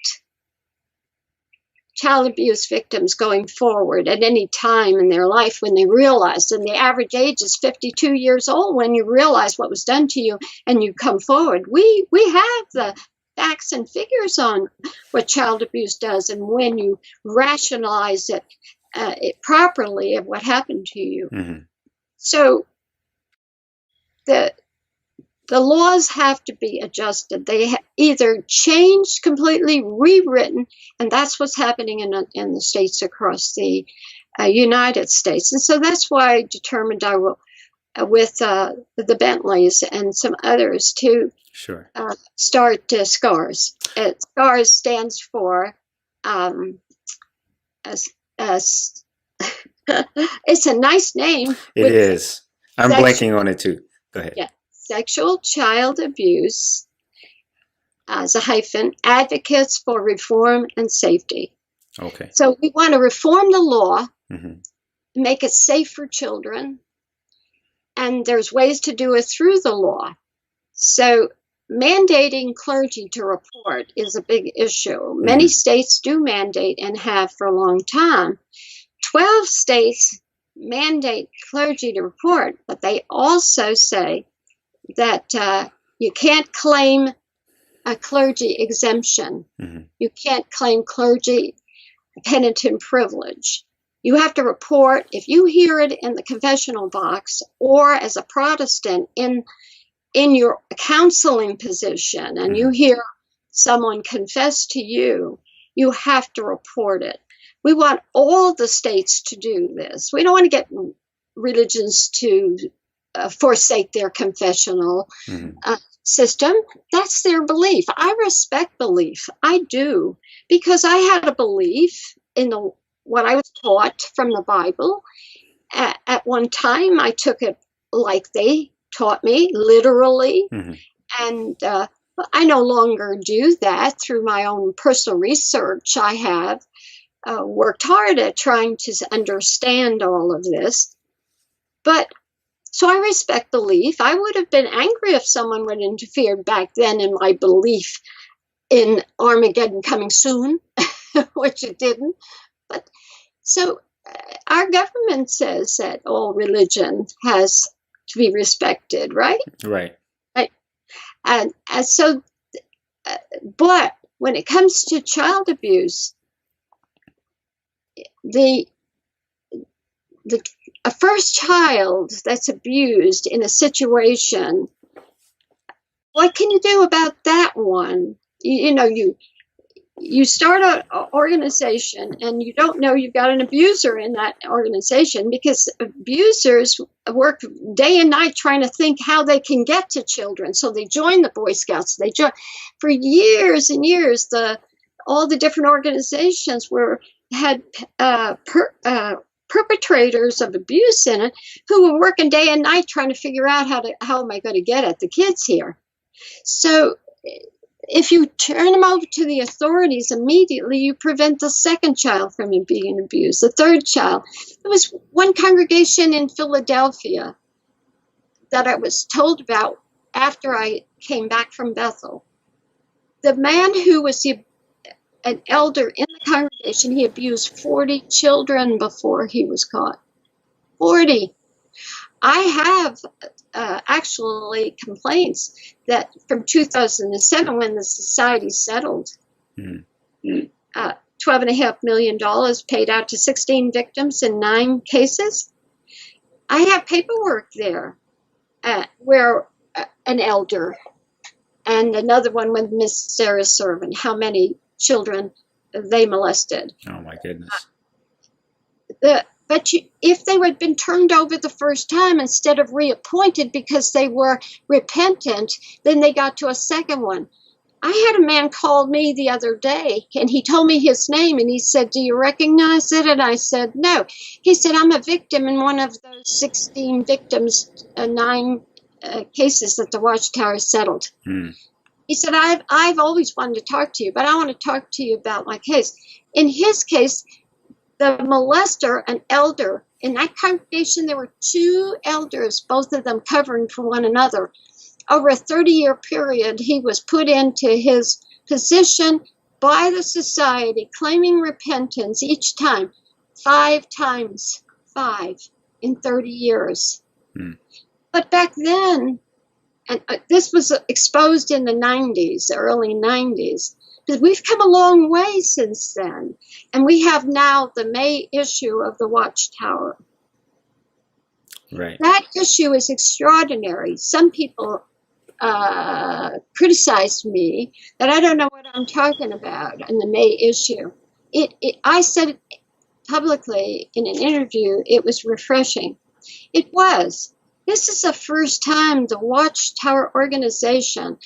child abuse victims going forward at any time in their life when they realized, and the average age is 52 years old when you realize what was done to you and you come forward. We have the facts and figures on what child abuse does and when you rationalize it properly of what happened to you. Mm-hmm. So the laws have to be adjusted. They either changed, completely rewritten, and that's what's happening in the states across the United States. And so that's why I determined I will, with the Bentleys and some others, to start SCAARS. SCAARS stands for, it's a nice name. It is. I'm blanking on it too. Go ahead. Yeah. Sexual child abuse, as a hyphen, advocates for reform and safety. Okay. So we want to reform the law, mm-hmm. make it safe for children, and there's ways to do it through the law. So mandating clergy to report is a big issue. Mm-hmm. Many states do mandate and have for a long time. 12 states mandate clergy to report, but they also say that you can't claim a clergy exemption. Mm-hmm. You can't claim clergy penitent privilege. You have to report if you hear it in the confessional box or as a Protestant in your counseling position and mm-hmm. you hear someone confess to you, you have to report it. We want all the states to do this. We don't want to get religions to forsake their confessional mm-hmm. system. That's their belief. I respect belief. I do, because I had a belief in the what I was taught from the Bible. At one time, I took it like they taught me, literally. Mm-hmm. And I no longer do that through my own personal research. I have worked hard at trying to understand all of this. But so I respect belief. I would have been angry if someone would interfere back then in my belief in Armageddon coming soon, which it didn't. But so our government says that all religion has to be respected, right? Right. And so, but when it comes to child abuse, a first child that's abused in a situation, what can you do about that one? You start an organization and you don't know you've got an abuser in that organization, because abusers work day and night trying to think how they can get to children. So they join the Boy Scouts. They join for years and years. All the different organizations had perpetrators of abuse in it who were working day and night trying to figure out how am I going to get at the kids here. So if you turn them over to the authorities immediately, you prevent the second child from being abused, the third child. There was one congregation in Philadelphia that I was told about after I came back from Bethel. The man who was an elder in the congregation, he abused 40 children before he was caught. 40. I have actually complaints that from 2007, when the society settled, $12.5 million paid out to 16 victims in 9 cases. I have paperwork there where an elder and another one with Miss Sarah Servant, how many children they molested. Oh, my goodness. But if they had been turned over the first time instead of reappointed because they were repentant, then they got to a second one. I had a man call me the other day, and he told me his name, and he said, "Do you recognize it?" And I said, "No." He said, "I'm a victim in one of those 16 victims, 9 cases that the Watchtower settled." He said, I've always wanted to talk to you, but I want to talk to you about my case. In his case, the molester, an elder, in that congregation, there were 2 elders, both of them covering for one another. Over a 30-year period, he was put into his position by the society, claiming repentance each time, 5 times, 5 in 30 years. But back then, and this was exposed in the 90s, the early 90s, because we've come a long way since then. And we have now the May issue of the Watchtower. Right. That issue is extraordinary. Some people criticized me that I don't know what I'm talking about in the May issue. I said publicly in an interview, it was refreshing. It was. This is the first time the Watchtower organization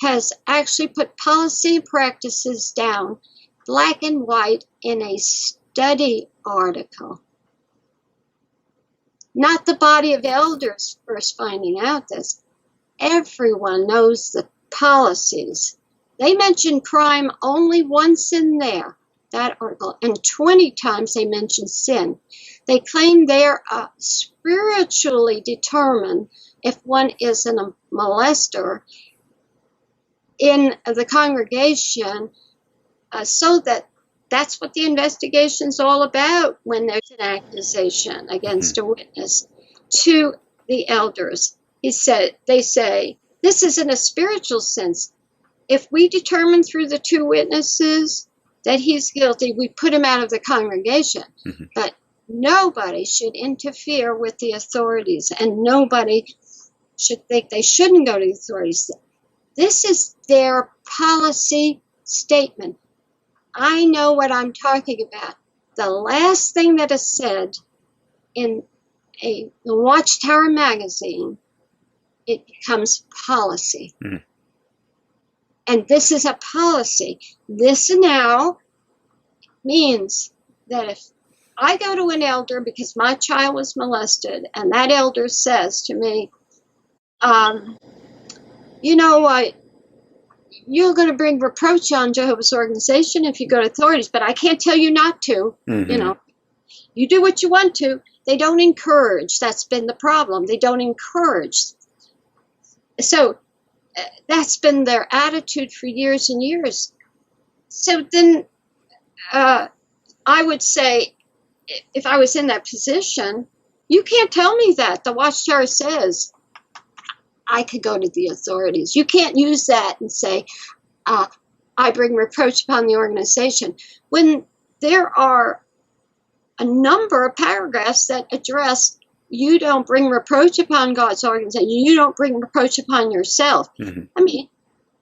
has actually put policy and practices down, black and white, in a study article. Not the body of elders first finding out this. Everyone knows the policies. They mention crime only once in there, that article, and 20 times they mention sin. They claim they're spiritually determined if one is a molester in the congregation, so that's what the investigation's all about when there's an accusation against a witness to the elders. They say, this is in a spiritual sense. If we determine through the 2 witnesses that he's guilty, we put him out of the congregation. But nobody should interfere with the authorities, and nobody should think they shouldn't go to the authorities. This is their policy statement. I know what I'm talking about. The last thing that is said in the Watchtower magazine, it becomes policy. And this is a policy. This now means that if I go to an elder because my child was molested, and that elder says to me, you know, you're going to bring reproach on Jehovah's organization if you go to authorities, but I can't tell you not to. You know, you do what you want to. They don't encourage. That's been the problem. They don't encourage. So that's been their attitude for years and years. So then I would say, if I was in that position, you can't tell me that. The Watchtower says I could go to the authorities. You can't use that and say, I bring reproach upon the organization, when there are a number of paragraphs that address you don't bring reproach upon God's organization. You don't bring reproach upon yourself. I mean,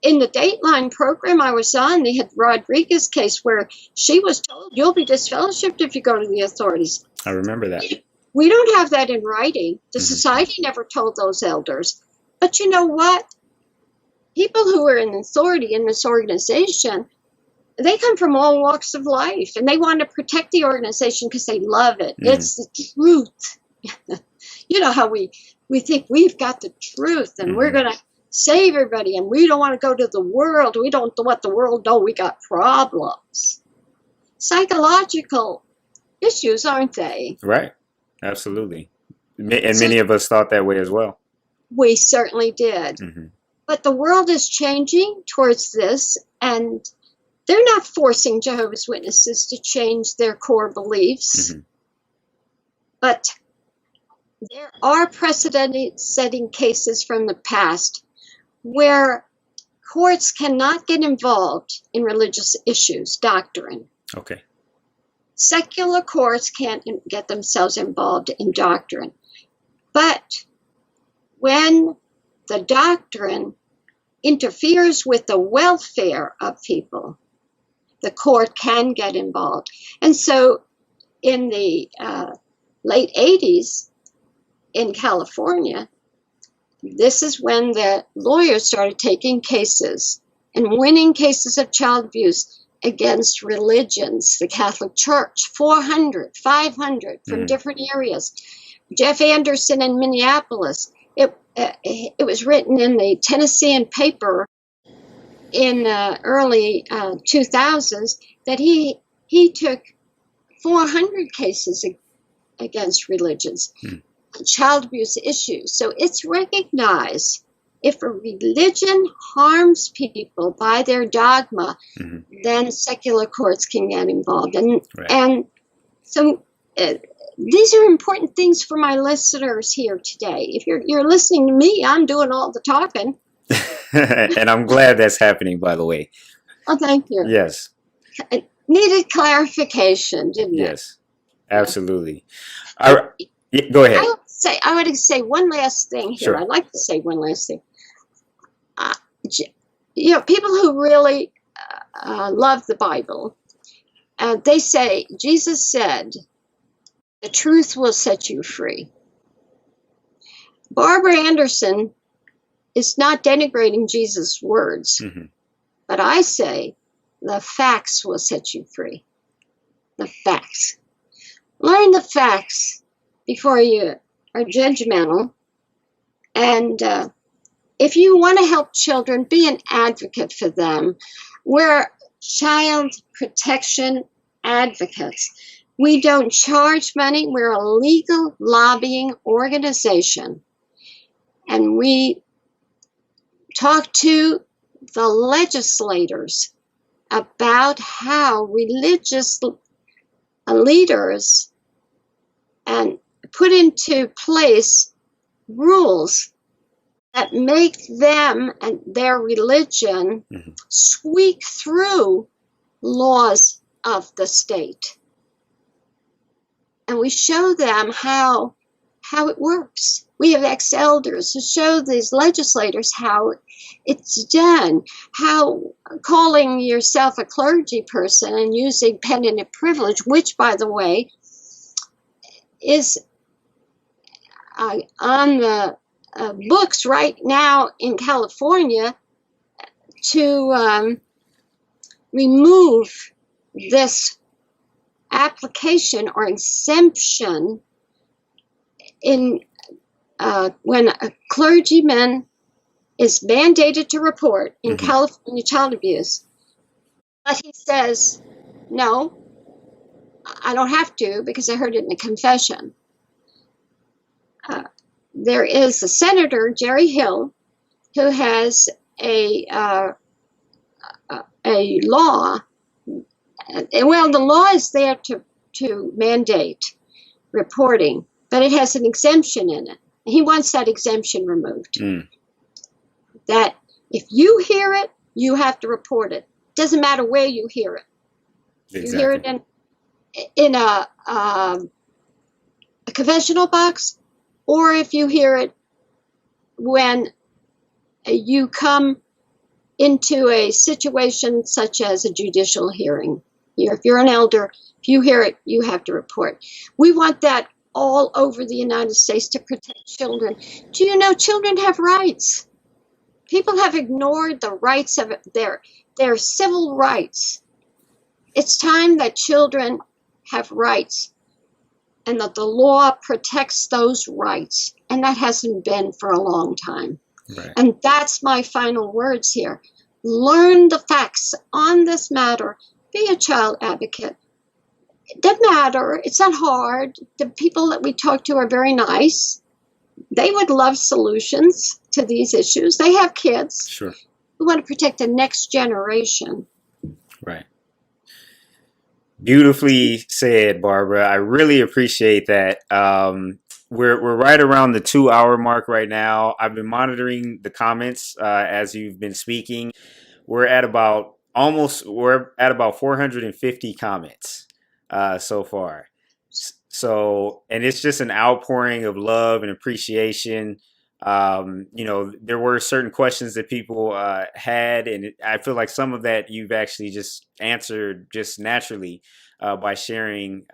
in the Dateline program I was on, they had Rodriguez case where she was told, you'll be disfellowshipped if you go to the authorities. I remember that. We don't have that in writing. The society never told those elders. But you know what? People who are in authority in this organization, they come from all walks of life, and they want to protect the organization because they love it. It's the truth. You know how we think we've got the truth, and we're going to save everybody, and we don't want to go to the world. We don't want the world to know we got problems. Psychological issues, aren't they? Right. Absolutely. And many of us thought that way as well. We certainly did. But the world is changing towards this, and they're not forcing Jehovah's Witnesses to change their core beliefs. But there are precedent-setting cases from the past where courts cannot get involved in religious issues, doctrine. Okay. Secular courts can't get themselves involved in doctrine. But when the doctrine interferes with the welfare of people, the court can get involved. And so in the late 80s in California, this is when the lawyers started taking cases and winning cases of child abuse against religions, the Catholic Church, 400, 500 from different areas. Jeff Anderson in Minneapolis, it was written in the Tennessean paper in early 2000s that he took 400 cases against religions, child abuse issues. So it's recognized if a religion harms people by their dogma, then secular courts can get involved. And so these are important things for my listeners here today. If you're listening to me, I'm doing all the talking. And I'm glad that's happening, by the way. Oh, thank you. Yes. It needed clarification, didn't it? Yes, absolutely. Go ahead. I would say one last thing here. Sure. I'd like to say one last thing. People who really love the Bible, they say, Jesus said, the truth will set you free. Barbara Anderson is not denigrating Jesus' words, but I say the facts will set you free. The facts. Learn the facts before you are judgmental. And if you want to help children, be an advocate for them. We're child protection advocates. We don't charge money. We're a legal lobbying organization. And we talk to the legislators about how religious leaders and put into place rules that make them and their religion squeak through laws of the state. And we show them how it works. We have ex-elders who show these legislators how it's done, how calling yourself a clergy person and using penitent privilege, which, by the way, is on the books right now in California to remove this application or exemption in when a clergyman is mandated to report in California child abuse, but he says, no, I don't have to because I heard it in a confession. There is a Senator, Jerry Hill, who has a law. Well, the law is there to mandate reporting, but it has an exemption in it. He wants that exemption removed. That if you hear it, you have to report it. Doesn't matter where you hear it. Exactly. You hear it in a confessional box, or if you hear it when you come into a situation such as a judicial hearing. If you're an elder, if you hear it, you have to report. We want that all over the United States to protect children. Do you know children have rights? People have ignored the rights of their civil rights. It's time that children have rights and that the law protects those rights. And that hasn't been for a long time. Right. And that's my final words here. Learn the facts on this matter. Be a child advocate. It doesn't matter. It's not hard. The people that we talk to are very nice. They would love solutions to these issues. They have kids. Sure. We want to protect the next generation. Right. Beautifully said, Barbara. I really appreciate that. We're right around the 2-hour mark right now. I've been monitoring the comments as you've been speaking. We're at about 450 comments so far. So, and it's just an outpouring of love and appreciation. There were certain questions that people had, and I feel like some of that you've actually just answered just naturally by sharing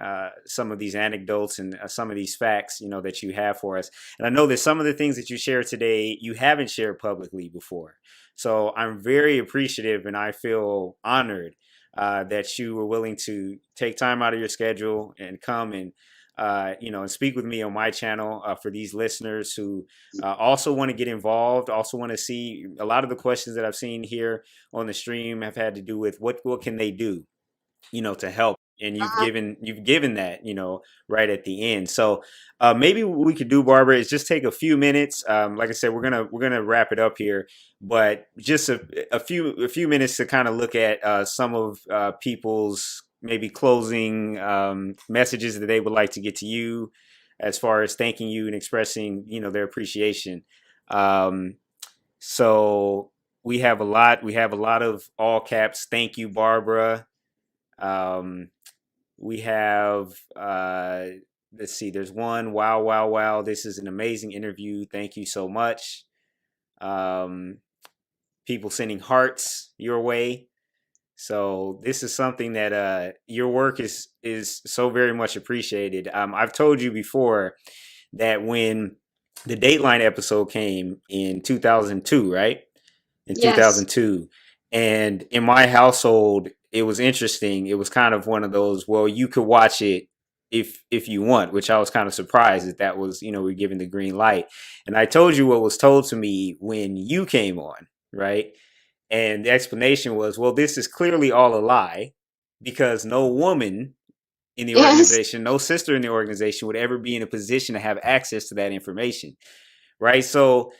some of these anecdotes and some of these facts, that you have for us. And I know that some of the things that you shared today, you haven't shared publicly before. So I'm very appreciative, and I feel honored that you were willing to take time out of your schedule and come and and speak with me on my channel for these listeners who also want to get involved, also want to see. A lot of the questions that I've seen here on the stream have had to do with what can they do, to help. And you've given that, right at the end. So maybe what we could do, Barbara, is just take a few minutes. Like I said, we're gonna wrap it up here, but just a few minutes to kind of look at some of people's maybe closing messages that they would like to get to you, as far as thanking you and expressing, their appreciation. So we have a lot of all caps. Thank you, Barbara. We have, let's see, there's one, wow. This is an amazing interview. Thank you so much. People sending hearts your way. So this is something that your work is so very much appreciated. I've told you before that when the Dateline episode came in 2002, right? In yes. 2002. And in my household, it was interesting. It was kind of one of those, well, you could watch it if you want, which I was kind of surprised that was, we're given the green light. And I told you what was told to me when you came on, right? And the explanation was, well, this is clearly all a lie, because no woman in the organization, no sister in the organization would ever be in a position to have access to that information, right? So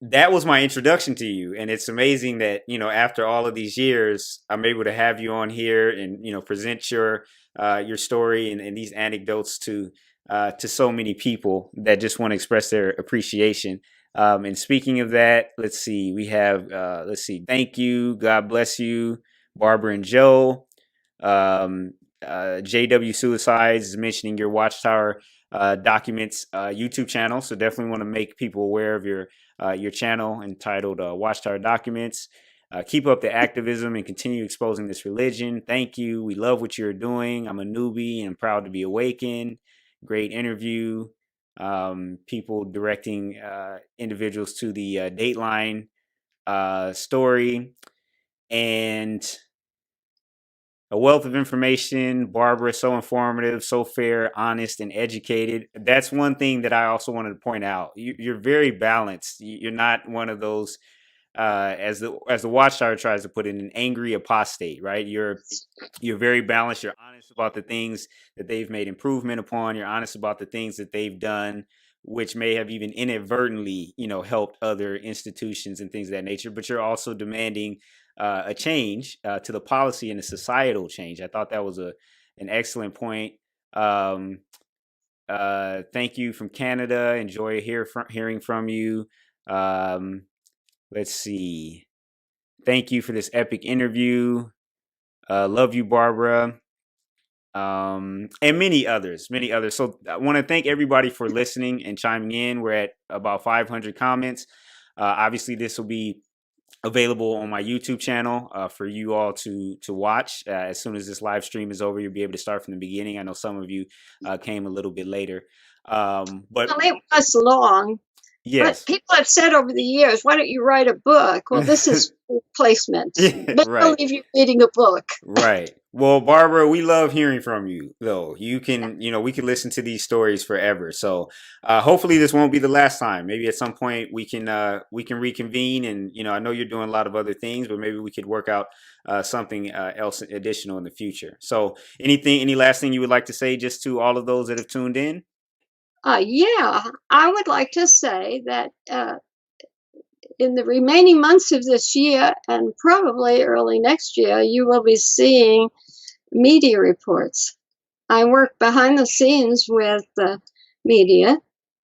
that was my introduction to you. And it's amazing that, after all of these years, I'm able to have you on here and, present your story and these anecdotes to so many people that just want to express their appreciation. And speaking of that, let's see, we have, thank you. God bless you, Barbara and Joe. JW Suicides is mentioning your Watchtower Documents YouTube channel. So definitely want to make people aware of your channel entitled Watchtower Documents. Keep up the activism and continue exposing this religion. Thank you. We love what you're doing. I'm a newbie and I'm proud to be awakened. Great interview. People directing individuals to the Dateline story. And a wealth of information. Barbara, so informative, so fair, honest, and educated. That's one thing that I also wanted to point out. You're very balanced. You're not one of those, as the Watchtower tries to put it, an angry apostate, right? You're very balanced. You're honest about the things that they've made improvement upon. You're honest about the things that they've done, which may have even inadvertently, helped other institutions and things of that nature. But you're also demanding a change to the policy and the societal change. I thought that was an excellent point. Thank you from Canada. Enjoy hearing from you. Let's see. Thank you for this epic interview. Love you, Barbara. And many others. So I want to thank everybody for listening and chiming in. We're at about 500 comments. Obviously, this will be available on my YouTube channel for you all to watch. As soon as this live stream is over, you'll be able to start from the beginning. I know some of you came a little bit later. But well, it was long. Yes. But people have said over the years, why don't you write a book? Well, this is replacement. But Right. I'll leave you reading a book. Right. Well, Barbara, we love hearing from you, though. You can, we can listen to these stories forever. So hopefully this won't be the last time. Maybe at some point we can reconvene. And, I know you're doing a lot of other things, but maybe we could work out something else additional in the future. So any last thing you would like to say just to all of those that have tuned in? Yeah, I would like to say that in the remaining months of this year and probably early next year, you will be seeing media reports. I work behind the scenes with the media,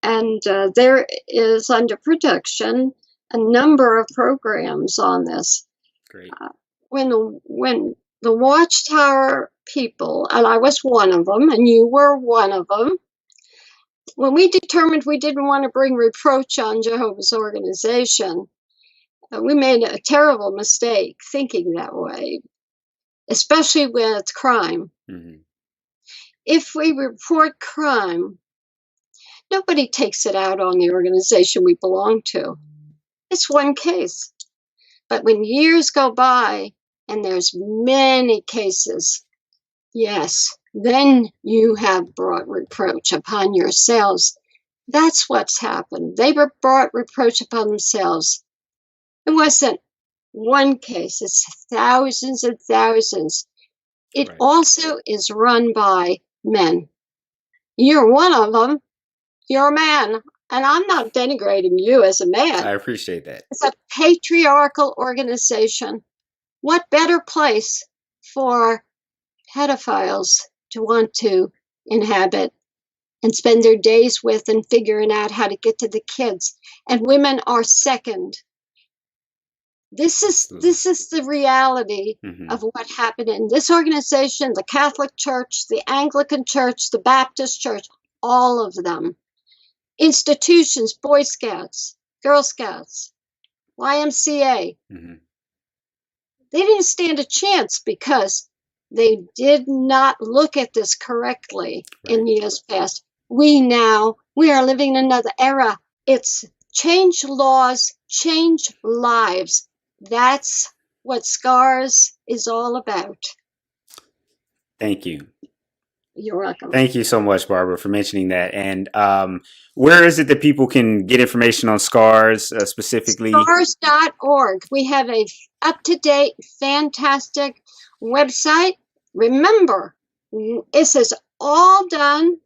and there is under production a number of programs on this. Great. When the Watchtower people, and I was one of them, and you were one of them, when we determined we didn't want to bring reproach on Jehovah's organization, we made a terrible mistake thinking that way, especially with crime. Mm-hmm. If we report crime, nobody takes it out on the organization we belong to. It's one case. But when years go by and there's many cases, yes, then you have brought reproach upon yourselves. That's what's happened. They were brought reproach upon themselves. It wasn't one case, it's thousands and thousands. It Right. also is run by men. You're one of them. You're a man. And I'm not denigrating you as a man. I appreciate that. It's a patriarchal organization. What better place for pedophiles to want to inhabit and spend their days with and figuring out how to get to the kids? And women are second. This is the reality Mm-hmm. of what happened in this organization, the Catholic Church, the Anglican Church, the Baptist Church, all of them. Institutions, Boy Scouts, Girl Scouts, YMCA. Mm-hmm. They didn't stand a chance because they did not look at this correctly in years past. We are living in another era. It's change laws, change lives. That's what SCAARS is all about. Thank you. You're welcome. Thank you so much, Barbara, for mentioning that. And where is it that people can get information on SCAARS specifically? SCAARS.org. We have a up-to-date, fantastic website. Remember, this is all done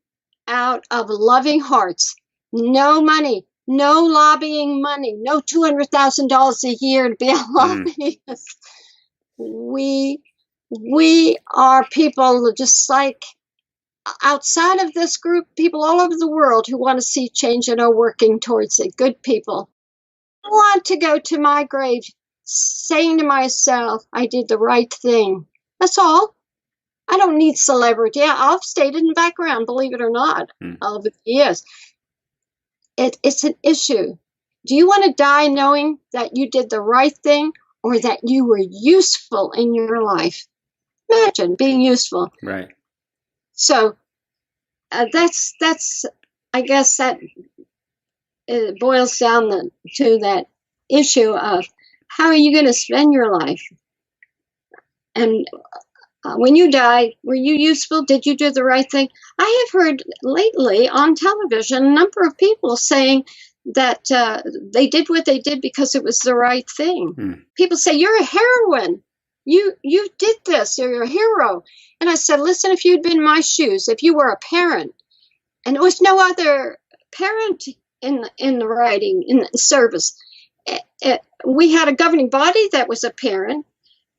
out of loving hearts. No money, no lobbying money, no $200,000 a year to be a lobbyist. We are people just like outside of this group, people all over the world who want to see change and are working towards it. Good people. I want to go to my grave saying to myself, I did the right thing. That's all. I don't need celebrity. I've stayed in the background, believe it or not, over the years. It's an issue. Do you want to die knowing that you did the right thing or that you were useful in your life? Imagine being useful. Right. So that's I guess that it boils down to that issue of how are you going to spend your life? And when you died, were you useful? Did you do the right thing? I have heard lately on television a number of people saying that they did what they did because it was the right thing. People say, you're a heroine. You did this. You're a hero. And I said, listen, if you'd been in my shoes, if you were a parent, and there was no other parent in the writing, in the service, we had a governing body that was a parent,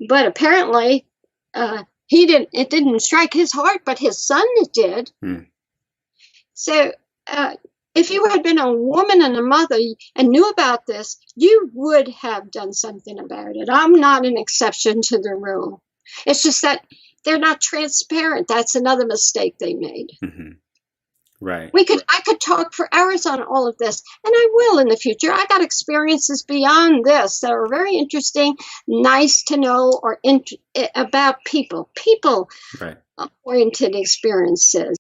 but apparently it didn't strike his heart, but his son did. So if you had been a woman and a mother and knew about this, you would have done something about it. I'm not an exception to the rule. It's just that they're not transparent. That's another mistake they made. Right. I could talk for hours on all of this, and I will in the future. I got experiences beyond this that are very interesting, nice to know, or about people right. oriented experiences.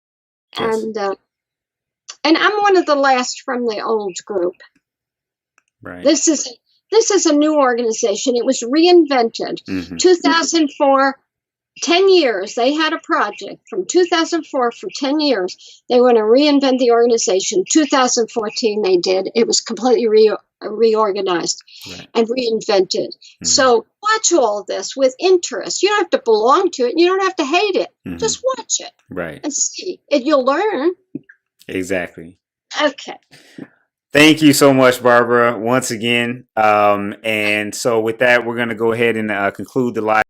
Yes. And I'm one of the last from the old group. Right. This is a new organization. It was reinvented. 2004. 10 years, they had a project from 2004 for 10 years. They want to reinvent the organization. 2014, they did. It was completely reorganized and reinvented. So watch all this with interest. You don't have to belong to it. You don't have to hate it. Just watch it. Right. And see. You'll learn. Exactly. Okay. Thank you so much, Barbara, once again. And so with that, we're going to go ahead and conclude the live.